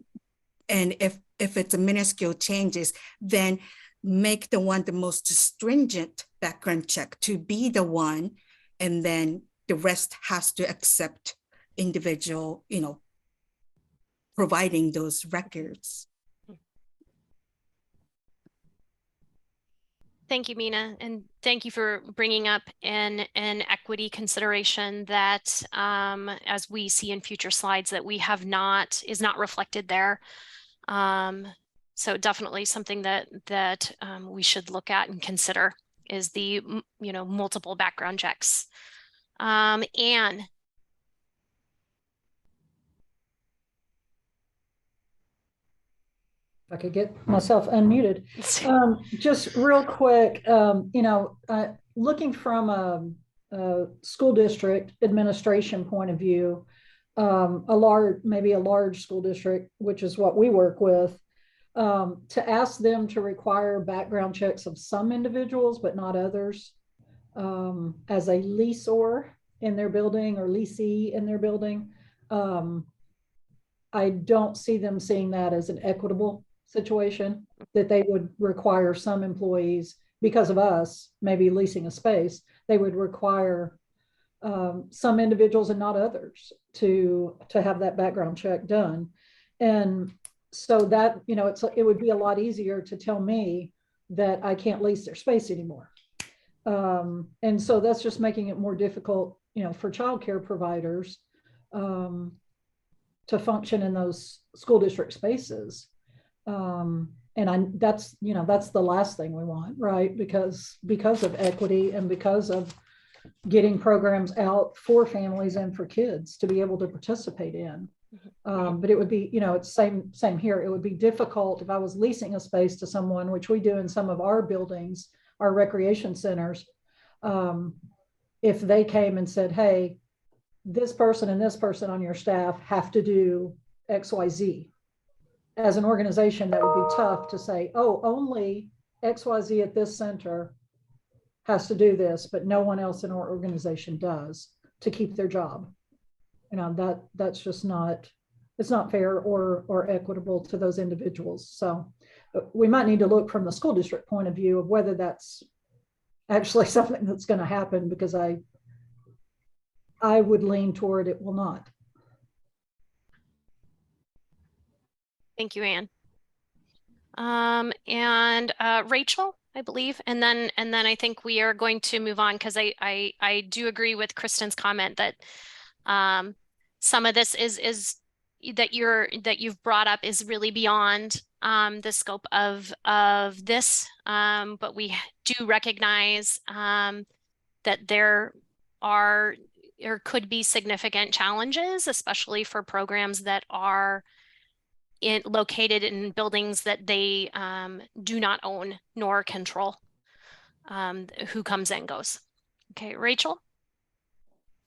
And if it's a minuscule changes, then make the most stringent background check to be the one, and then the rest has to accept individual, providing those records. Thank you, Mina, and thank you for bringing up an equity consideration that, as we see in future slides, that we have not, is not reflected there. So definitely something that we should look at and consider is the, multiple background checks. Anne. If I could get myself unmuted. Just real quick, looking from a school district administration point of view, maybe a large school district, which is what we work with, to ask them to require background checks of some individuals, but not others, as a leaseor in their building or leasee in their building. I don't see them seeing that as an equitable situation, that they would require some employees, because of us maybe leasing a space, they would require some individuals and not others to have that background check done. And so that, it would be a lot easier to tell me that I can't lease their space anymore. And so that's just making it more difficult, for childcare providers to function in those school district spaces. And that's the last thing we want, right? Because of equity and because of getting programs out for families and for kids to be able to participate in. But it would be, it's same here. It would be difficult if I was leasing a space to someone, which we do in some of our buildings, our recreation centers. If they came and said, hey, this person and this person on your staff have to do XYZ. As an organization, that would be tough to say, oh, only XYZ at this center has to do this, but no one else in our organization does, to keep their job. That's just not, it's not fair or equitable to those individuals. So we might need to look from the school district point of view of whether that's actually something that's going to happen, because I would lean toward it will not. Thank you, Anne. And Rachel, I believe, and then I think we are going to move on, because I do agree with Kristen's comment that some of this is that you've brought up is really beyond the scope of this, but we do recognize that there are or could be significant challenges, especially for programs that are located in buildings that they do not own nor control, who comes and goes. Okay, Rachel?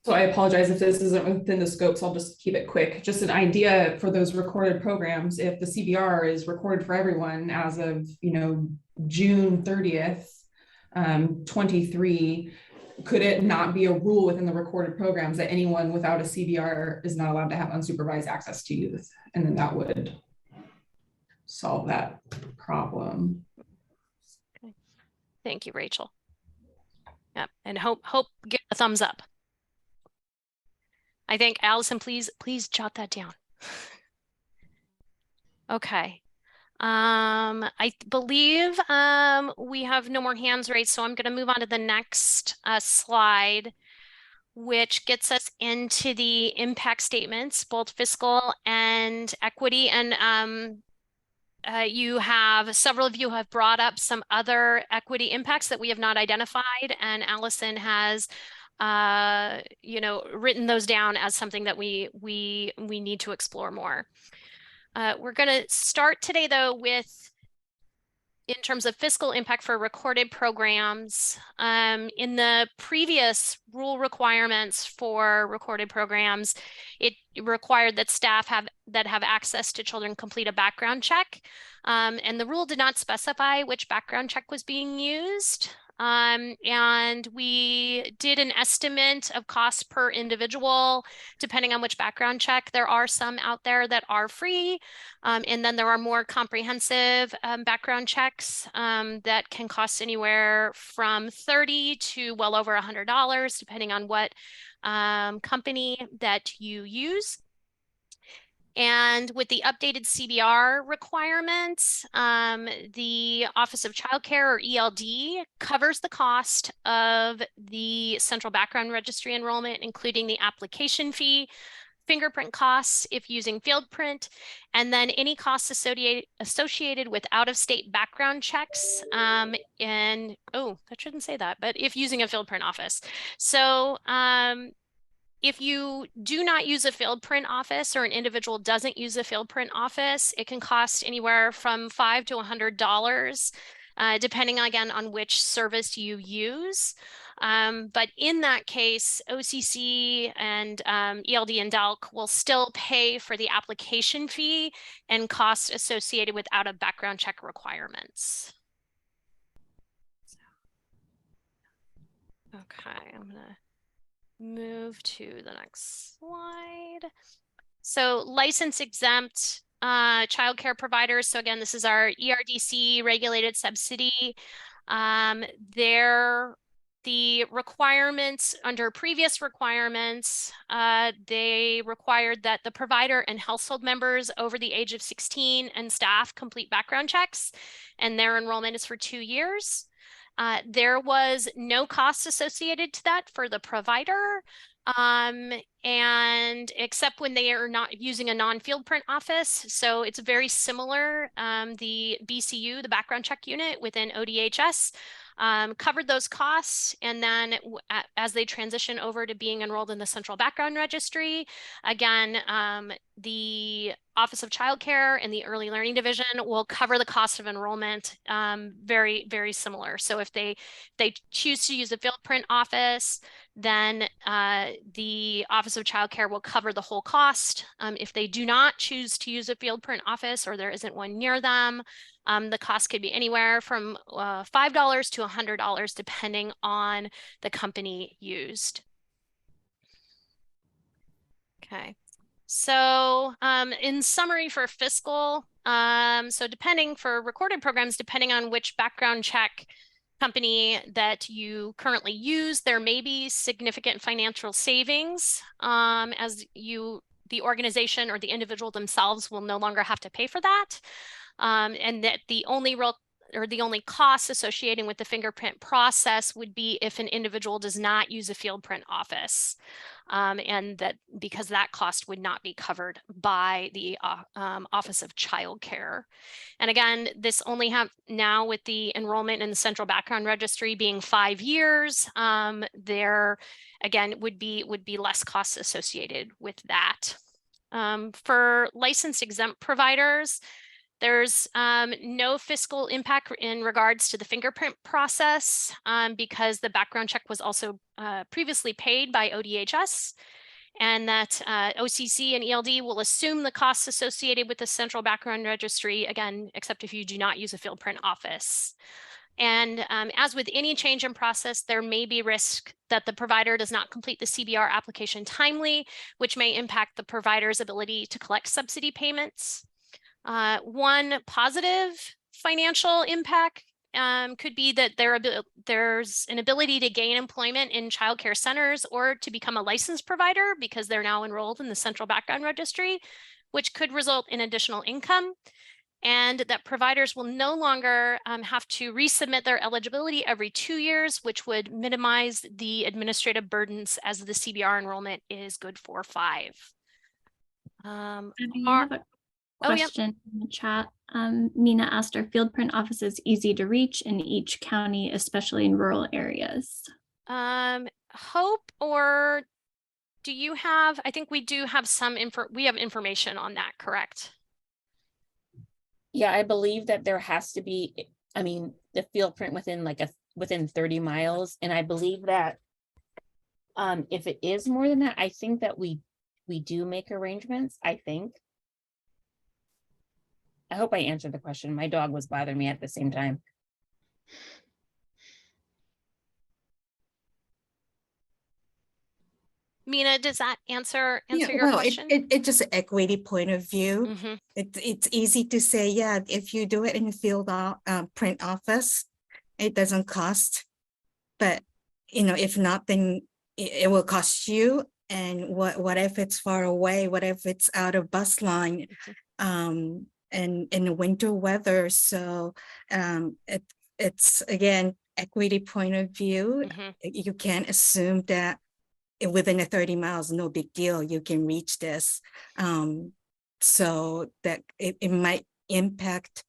So I apologize if this isn't within the scope, so I'll just keep it quick. Just an idea for those recorded programs, if the CBR is recorded for everyone as of, June 30th, 23, could it not be a rule within the recorded programs that anyone without a CBR is not allowed to have unsupervised access to youth? And then that would solve that problem. Okay. Thank you, Rachel. Yep, and hope give a thumbs up. I think Allison, please jot that down. Okay. I believe we have no more hands raised, so I'm going to move on to the next slide, which gets us into the impact statements, both fiscal and equity. And several of you have brought up some other equity impacts that we have not identified, and Allison has written those down as something that we need to explore more. We're going to start today, though, with in terms of fiscal impact for recorded programs. In the previous rule requirements for recorded programs, it required that staff have access to children complete a background check. And the rule did not specify which background check was being used. And we did an estimate of cost per individual, depending on which background check. There are some out there that are free. And then there are more comprehensive background checks that can cost anywhere from $30 to well over $100, depending on what company that you use. And with the updated CBR requirements, the Office of Child Care, or ELD, covers the cost of the Central Background Registry enrollment, including the application fee, fingerprint costs if using field print, and then any costs associated with out-of-state background checks. And oh, that shouldn't say that, but if using a field print office. So if you do not use a field print office, or an individual doesn't use a field print office, it can cost anywhere from $5 to $100, depending again on which service you use. But in that case, OCC and ELD and DELC will still pay for the application fee and costs associated with out-of-background check requirements. Okay, I'm gonna move to the next slide. So license exempt childcare providers. So again, this is our ERDC regulated subsidy. The requirements under previous requirements, they required that the provider and household members over the age of 16 and staff complete background checks, and their enrollment is for 2 years. There was no cost associated to that for the provider, and except when they are not using a non-field print office. So it's very similar. The BCU, the background check unit within ODHS, covered those costs. And then as they transition over to being enrolled in the Central Background Registry, again, the Office of Child Care and the Early Learning Division will cover the cost of enrollment, very, very similar. So if they choose to use a field print office, then the Office of Child Care will cover the whole cost. If they do not choose to use a field print office, or there isn't one near them, the cost could be anywhere from $5 to $100, depending on the company used. Okay. So in summary for fiscal, so depending for recorded programs, depending on which background check company that you currently use, there may be significant financial savings as the organization or the individual themselves will no longer have to pay for that. And that the only costs associated with the fingerprint process would be if an individual does not use a field print office. And that because that cost would not be covered by the Office of Child Care. And again, this only now with the enrollment in the Central Background Registry being 5 years, there again would be less costs associated with that. For licensed exempt providers, there's no fiscal impact in regards to the fingerprint process because the background check was also previously paid by ODHS, and that OCC and ELD will assume the costs associated with the Central Background Registry, again, except if you do not use a field print office. And as with any change in process, there may be risk that the provider does not complete the CBR application timely, which may impact the provider's ability to collect subsidy payments. One positive financial impact could be that there's an ability to gain employment in childcare centers or to become a licensed provider because they're now enrolled in the Central Background Registry, which could result in additional income. and that providers will no longer have to resubmit their eligibility every 2 years, which would minimize the administrative burdens as the CBR enrollment is good for 5. Abby, are- I have a Oh, yep. question in the chat. Mina asked, are field print offices easy to reach in each county, especially in rural areas? Hope, or do you have, I think we do have some we have information on that, correct? Yeah, I believe that there has to be, I mean, the field print within within 30 miles. And I believe that if it is more than that, I think that we do make arrangements, I think. I hope I answered the question. My dog was bothering me at the same time. Mina, does that answer Yeah, your well, question? it's just an equity point of view. Mhm. It's easy to say, yeah, if you do it in the field print office, it doesn't cost. But if not, then it will cost you. And what if it's far away? What if it's out of bus line? And in the winter weather? So it's again equity point of view. Mhm. You can't assume that within the 30 miles, no big deal, you can reach this. So that it might impact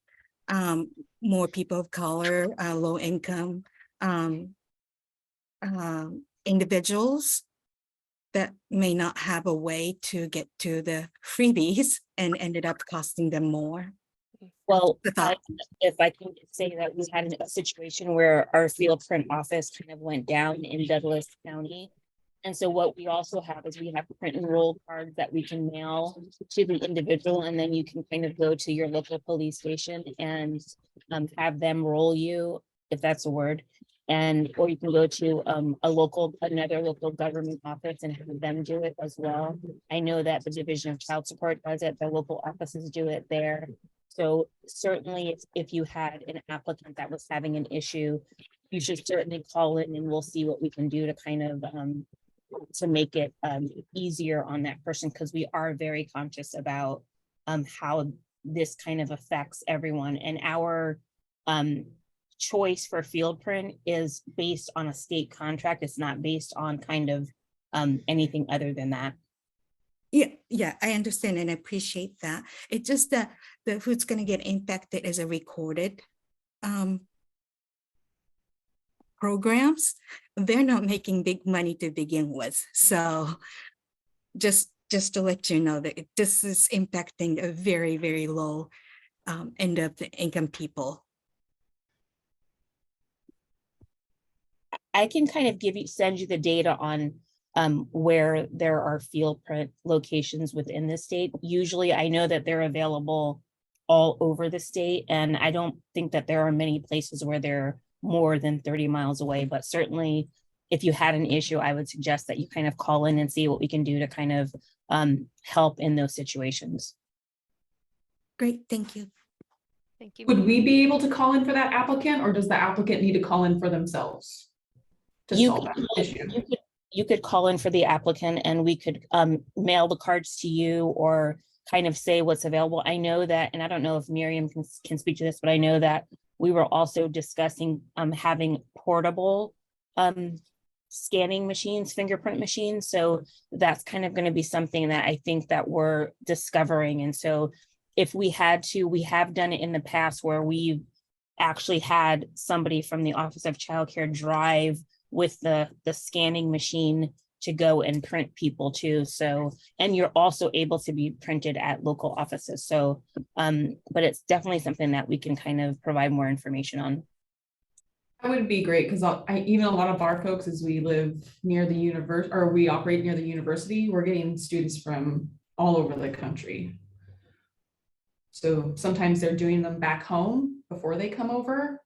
more people of color, low income individuals that may not have a way to get to the freebies and ended up costing them more. Well, The thought. if I can say that we had a situation where our field print office kind of went down in Douglas County. And so what we also have is we have print and roll cards that we can mail to the individual, and then you can kind of go to your local police station and have them roll you, if that's a word. And, or you can go to another local government office and have them do it as well. I know that the Division of Child Support does it, the local offices do it there. So certainly if you had an applicant that was having an issue, you should certainly call in and we'll see what we can do to kind of to make it easier on that person, because we are very conscious about how this kind of affects everyone. And our choice for field print is based on a state contract. It's not based on kind of anything other than that. Yeah, I understand and appreciate that. It's just that who's going to get impacted is a recorded programs. They're not making big money to begin with. So just to let you know that this is impacting a very, very low end of the income people. I can kind of send you the data on where there are field print locations within the state. Usually I know that they're available all over the state, and I don't think that there are many places where they're more than 30 miles away, but certainly if you had an issue, I would suggest that you kind of call in and see what we can do to kind of help in those situations. Great, thank you. Thank you. Would we be able to call in for that applicant, or does the applicant need to call in for themselves to solve that issue? You could call in for the applicant and we could mail the cards to you or kind of say what's available. I know that, and I don't know if Miriam can speak to this, but I know that we were also discussing having portable scanning machines, fingerprint machines. So that's kind of going to be something that I think that we're discovering. And so if we had to, we have done it in the past where we've actually had somebody from the Office of Child Care drive with the scanning machine to go and print people too. So, and you're also able to be printed at local offices. So, but it's definitely something that we can kind of provide more information on. That would be great, because even a lot of our folks, as we live near the university, or we operate near the university, we're getting students from all over the country. So sometimes they're doing them back home before they come over.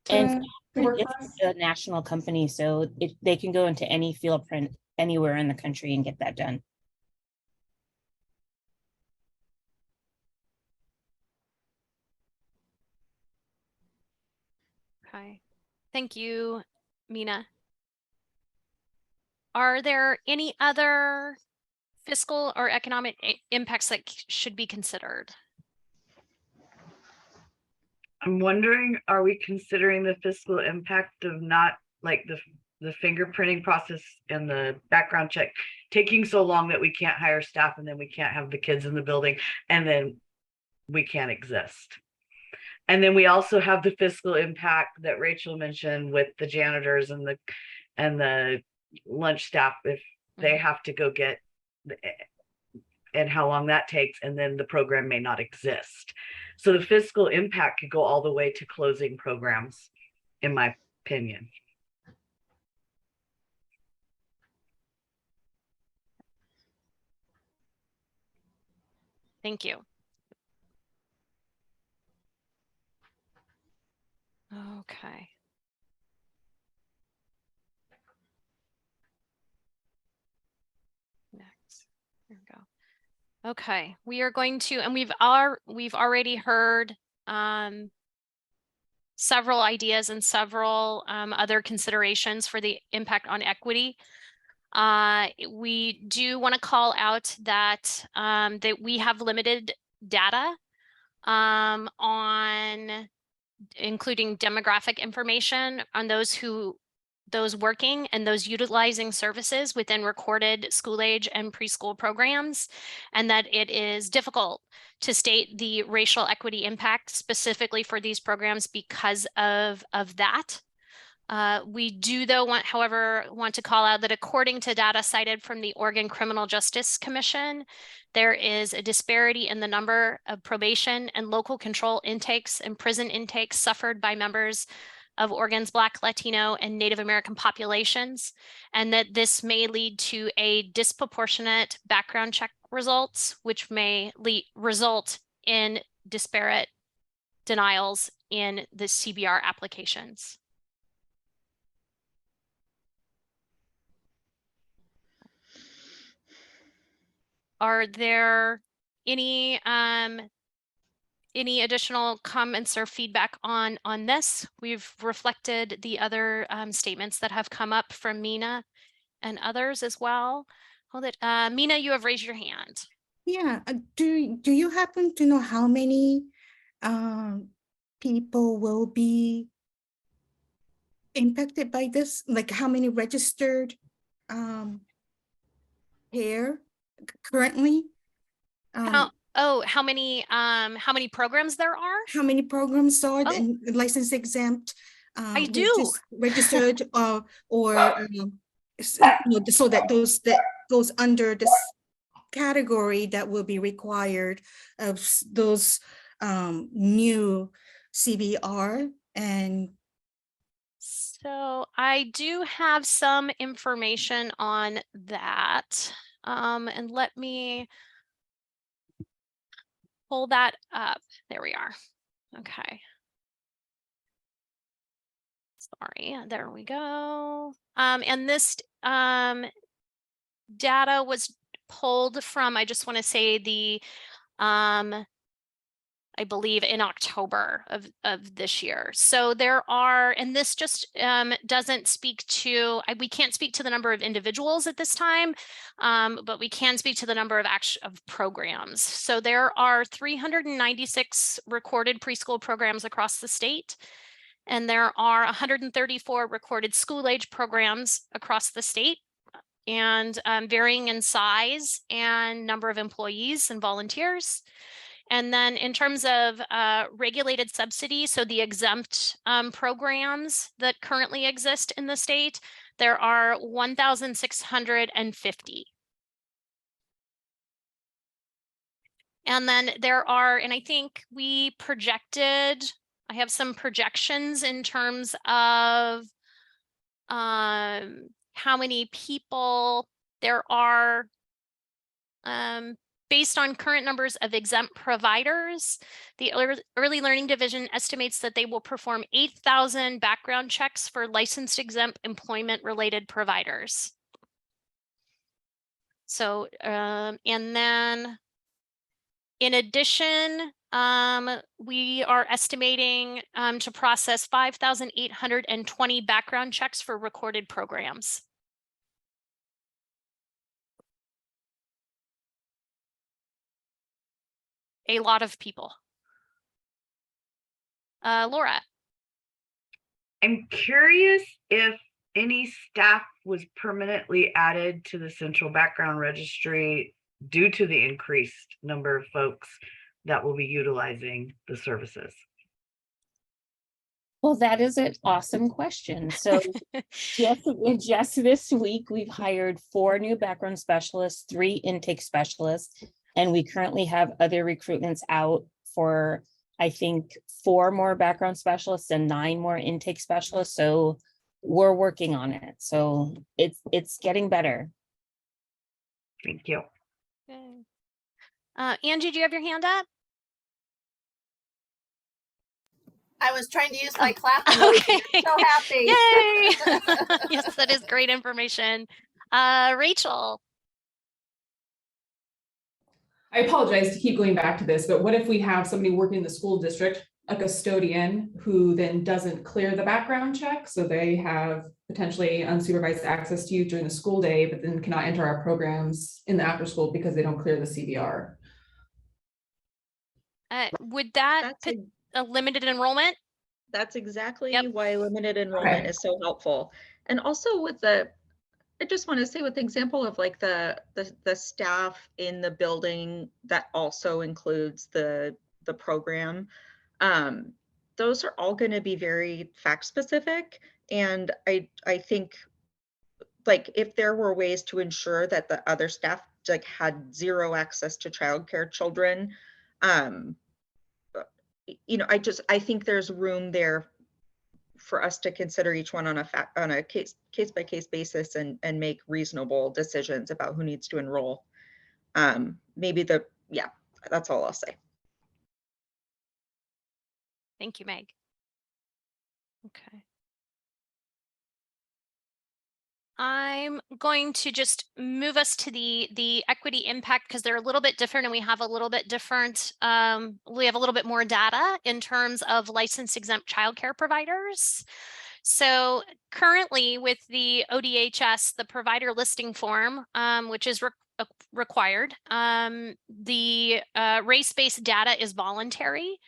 And it's a national company, so they can go into any field print anywhere in the country and get that done. Okay, thank you, Mina. Are there any other fiscal or economic impacts that should be considered? I'm wondering, are we considering the fiscal impact of not like the fingerprinting process and the background check taking so long that we can't hire staff and then we can't have the kids in the building and then we can't exist? And then we also have the fiscal impact that Rachel mentioned with the janitors and the lunch staff if they have to go get and how long that takes, and then the program may not exist. So the fiscal impact could go all the way to closing programs, in my opinion. Thank you. Okay. Next, here we go. Okay, we are going to, and we've already heard several ideas and several other considerations for the impact on equity. We do want to call out that that we have limited data on including demographic information on those working and those utilizing services within recorded school age and preschool programs, and that it is difficult to state the racial equity impact specifically for these programs because of that. We do, though, however, want to call out that according to data cited from the Oregon Criminal Justice Commission, there is a disparity in the number of probation and local control intakes and prison intakes suffered by members of Oregon's Black, Latino, and Native American populations, and that this may lead to a disproportionate background check results, which may result in disparate denials in the CBR applications. Are there any additional comments or feedback on this? We've reflected the other statements that have come up from Mina and others as well. Hold it, Mina, you have raised your hand. Yeah, do you happen to know how many people will be impacted by this? Like how many registered care currently? How many programs there are? How many programs are Oh. and license exempt? I do. Registered so that that goes under this category that will be required of those new CBR. And so I do have some information on that. And let me pull that up. There we are. Okay. Sorry, there we go. And this data was pulled from, I just want to say the I believe in October of this year. So there are, and this just doesn't speak to, we can't speak to the number of individuals at this time, but we can speak to the number of programs. So there are 396 recorded preschool programs across the state, and there are 134 recorded school age programs across the state, and varying in size and number of employees and volunteers. And then in terms of regulated subsidies, so the exempt programs that currently exist in the state, there are 1,650. And then there are, and I think we projected, I have some projections in terms of how many people there are based on current numbers of exempt providers. The Early Learning Division estimates that they will perform 8,000 background checks for licensed exempt employment related providers. So, and then in addition, we are estimating to process 5,820 background checks for recorded programs. A lot of people. Laura. I'm curious if any staff was permanently added to the central background registry due to the increased number of folks that will be utilizing the services. Well, that is an awesome question. So just this week, we've hired 4 new background specialists, 3 intake specialists, and we currently have other recruitments out for, I think, 4 more background specialists and 9 more intake specialists. So we're working on it. So it's getting better. Thank you. Okay. Angie, do you have your hand up? I was trying to use my clap. Okay. So happy. Yay. Yes, that is great information. Rachel. I apologize to keep going back to this, but what if we have somebody working in the school district, a custodian, who then doesn't clear the background check? So they have potentially unsupervised access to you during the school day, but then cannot enter our programs in the after school because they don't clear the CBR. Would that put a limited enrollment? That's exactly Yep. why limited enrollment is so helpful. And also with I just want to say with the example of like the staff in the building that also includes the program, those are all going to be very fact specific. And I think like if there were ways to ensure that the other staff like had 0 access to childcare children, you know, I think there's room there for us to consider each one on a case by case basis and make reasonable decisions about who needs to enroll. Maybe that's all I'll say. Thank you, Meg. Okay. I'm going to just move us to the equity impact because they're a little bit different and we have a little bit different, we have a little bit more data in terms of license exempt childcare providers. So currently with the ODHS, the provider listing form, which is required, the race-based data is voluntary,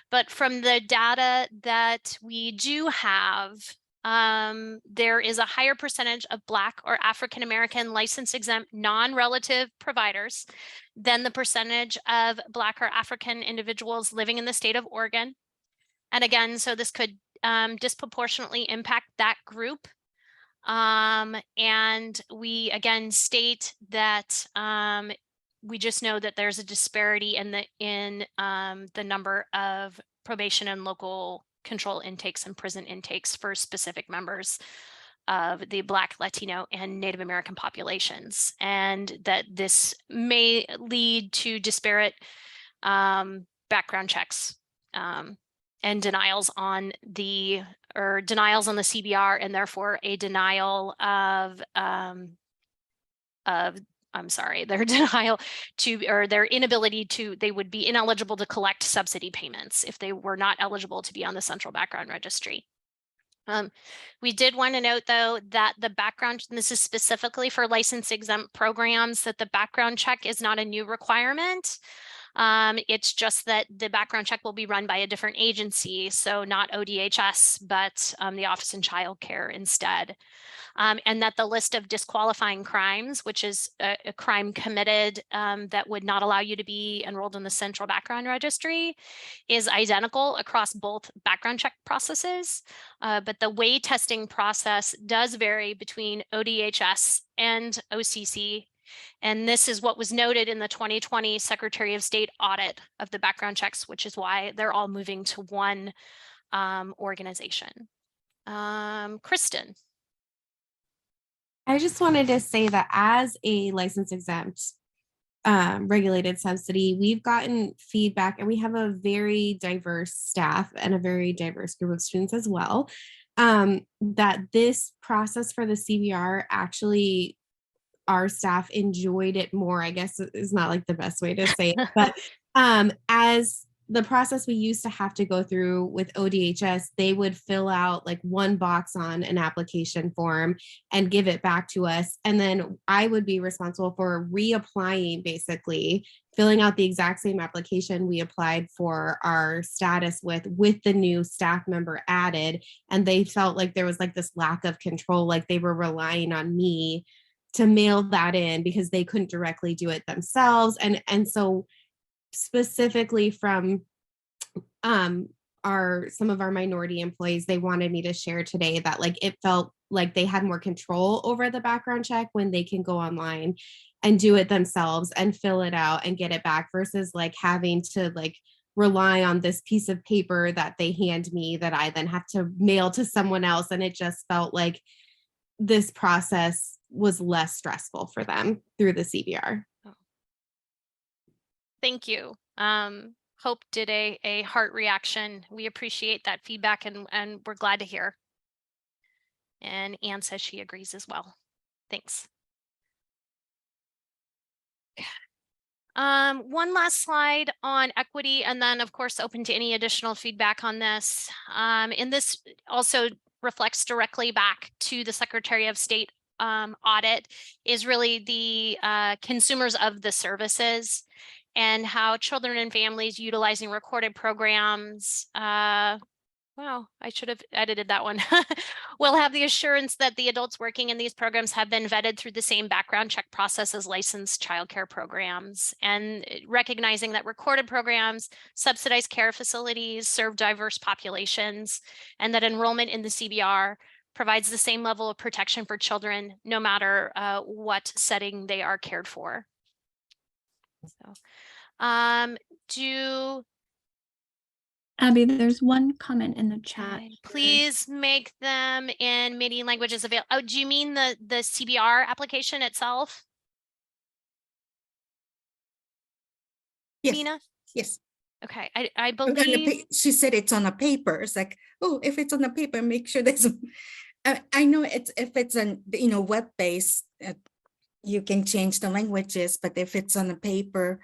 but from the data that we do have, there is a higher percentage of Black or African American license exempt non-relative providers than the percentage of Black or African individuals living in the state of Oregon. And again, so this could disproportionately impact that group. And we again state that we just know that there's a disparity in the number of probation and local control intakes and prison intakes for specific members of the Black, Latino, and Native American populations, and that this may lead to disparate background checks and denials on the CBR, and therefore a denial of their denial to, or their inability to, they would be ineligible to collect subsidy payments if they were not eligible to be on the central background registry. We did want to note though that the background, and this is specifically for license exempt programs, that the background check is not a new requirement. It's just that the background check will be run by a different agency, so not ODHS, but the Office in Child Care instead. And that the list of disqualifying crimes, which is a crime committed that would not allow you to be enrolled in the central background registry, is identical across both background check processes. But the way testing process does vary between ODHS and OCC. And this is what was noted in the 2020 Secretary of State audit of the background checks, which is why they're all moving to one organization. Kristen. I just wanted to say that as a license exempt regulated subsidy, we've gotten feedback and we have a very diverse staff and a very diverse group of students as well, that this process for the CBR actually, our staff enjoyed it more, I guess is not like the best way to say it, but as the process we used to have to go through with ODHS, they would fill out like one box on an application form and give it back to us. And then I would be responsible for reapplying, basically filling out the exact same application we applied for our status with the new staff member added. And they felt like there was like this lack of control, like they were relying on me to mail that in because they couldn't directly do it themselves. And so specifically from some of our minority employees, they wanted me to share today that like it felt like they had more control over the background check when they can go online and do it themselves and fill it out and get it back versus like having to like rely on this piece of paper that they hand me that I then have to mail to someone else. And it just felt like this process was less stressful for them through the CBR. Thank you. Hope did a heart reaction. We appreciate that feedback and we're glad to hear. And Anne says she agrees as well. Thanks. One last slide on equity, and then of course open to any additional feedback on this. And this also reflects directly back to the Secretary of State audit, is really the consumers of the services and how children and families utilizing recorded programs, wow, I should have edited that one, will have the assurance that the adults working in these programs have been vetted through the same background check process as licensed childcare programs, and recognizing that recorded programs, subsidized care facilities serve diverse populations, and that enrollment in the CBR provides the same level of protection for children, no matter what setting they are cared for. So, Abby, there's one comment in the chat. please make them in many languages available. Oh, do you mean the CBR application itself? Yes. Mina? Yes. Okay, I On the believe. she said it's on a paper. It's like, oh, if it's on a paper, make sure there's. I know it's if it's an web based, you can change the languages, but if it's on a paper,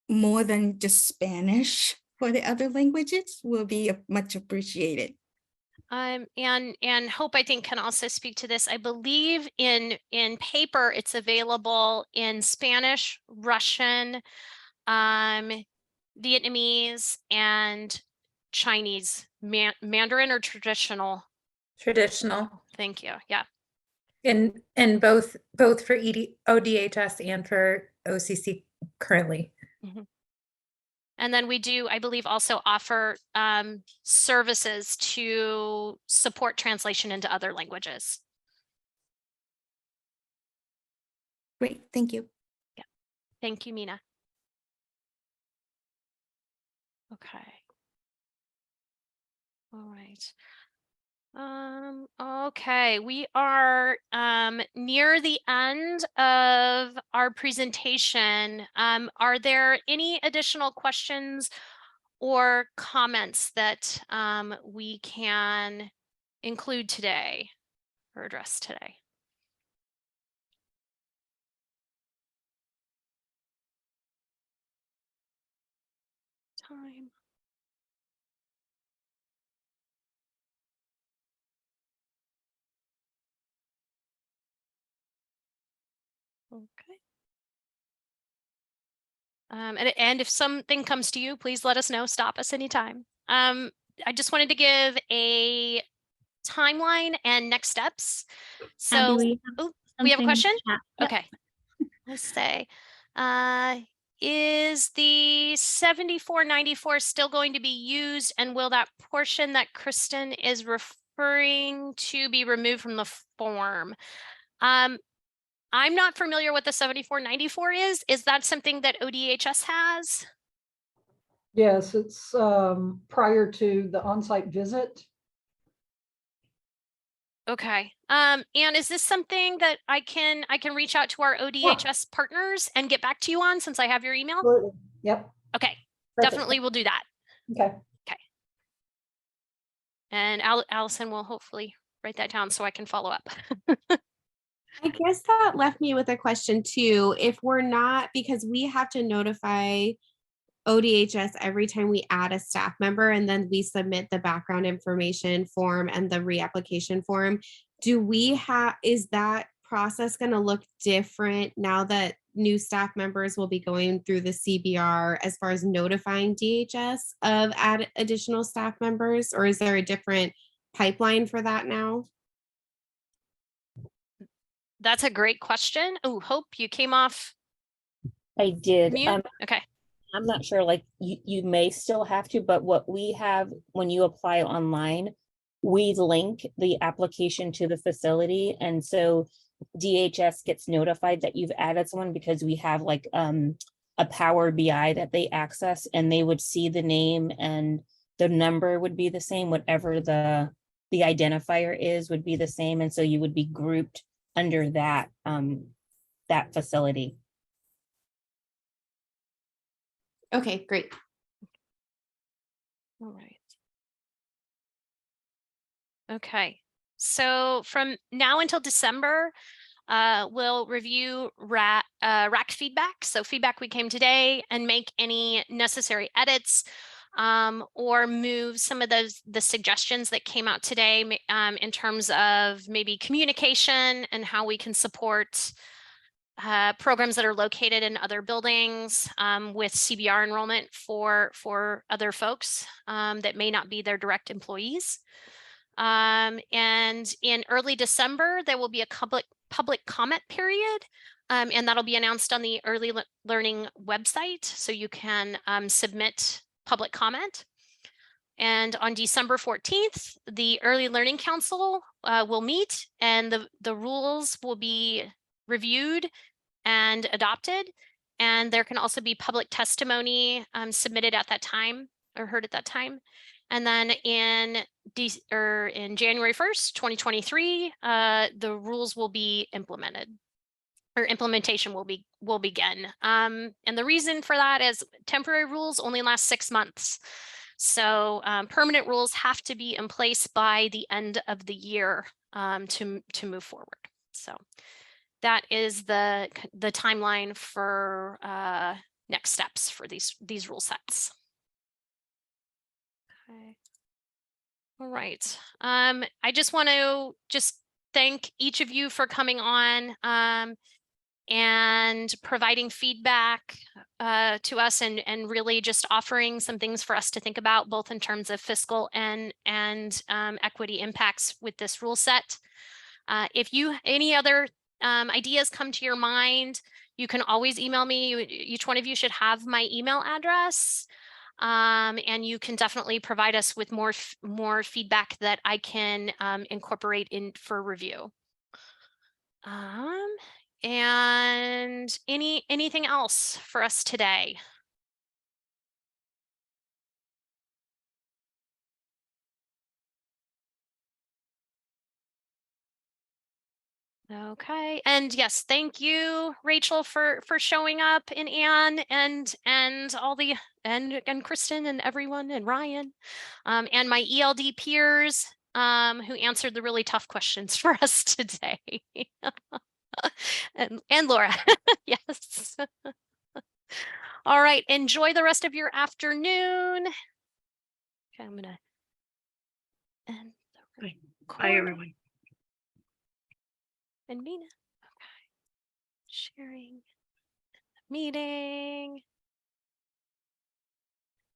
more than just Spanish for the other languages will be much appreciated. And Hope, I think, can also speak to this. I believe in paper, it's available in Spanish, Russian, Vietnamese, and Chinese. Mandarin or traditional? Traditional. Thank you. Yeah. And both for ODHS and for OCC currently. Mm-hmm. And then we do, I believe, also offer services to support translation into other languages. Great, thank you. Yeah, thank you, Mina. Okay. All right. Okay, we are near the end of our presentation. Are there any additional questions or comments that we can include today or address today? Time. Okay. And if something comes to you, please let us know. Stop us anytime. I just wanted to give a timeline and next steps. So Abby, we have a question? Yep. Okay. Let's say, is the 7494 still going to be used, and will that portion that Kristen is referring to be removed from the form? I'm not familiar what the 7494 is. Is that something that ODHS has? Yes, it's prior to the on-site visit. Okay. And is this something that I can reach out to our ODHS partners and get back to you on, since I have your email? Absolutely. Yep. Okay, Perfect. definitely will do that. Okay. Okay. And Allison will hopefully write that down so I can follow up. I guess that left me with a question too. If we're not, because we have to notify ODHS every time we add a staff member and then we submit the background information form and the reapplication form. Do we have, is that process going to look different now that new staff members will be going through the CBR as far as notifying DHS of add additional staff members? Or is there a different pipeline for that now? That's a great question. Oh, Hope, you came off I did. mute. Okay. I'm not sure, like you may still have to, but what we have when you apply online, we link the application to the facility. And so DHS gets notified that you've added someone because we have like a Power BI that they access, and they would see the name and the number would be the same, whatever the identifier is would be the same. And so you would be grouped under that that facility. Okay, great. All right. Okay. So from now until December, we'll review RAC feedback. So feedback we came today and make any necessary edits or move some of the suggestions that came out today in terms of maybe communication and how we can support programs that are located in other buildings with CBR enrollment for other folks that may not be their direct employees. And in early December, there will be a public comment period, and that'll be announced on the Early Learning website, so you can submit public comment. And on December 14th, the Early Learning Council will meet, and the rules will be reviewed and adopted. And there can also be public testimony submitted at that time or heard at that time. And then in January 1st, 2023, the rules will be implemented, or implementation will begin. And the reason for that is temporary rules only last 6 months. So permanent rules have to be in place by the end of the year to move forward. So that is the timeline for next steps for these rule sets. Okay. All right. I just want to thank each of you for coming on and providing feedback to us and really just offering some things for us to think about, both in terms of fiscal and equity impacts with this rule set. If any other ideas come to your mind, you can always email me. Each one of you should have my email address. And you can definitely provide us with more feedback that I can incorporate in for review. And anything else for us today? Okay, and yes, thank you, Rachel, for showing up, and Anne and all the and Kristen and everyone and Ryan, and my ELD peers who answered the really tough questions for us today, and Laura, yes. All right, enjoy the rest of your afternoon. Okay, I'm gonna end the Bye, recording. everyone. And Nina. Okay. Sharing the meeting.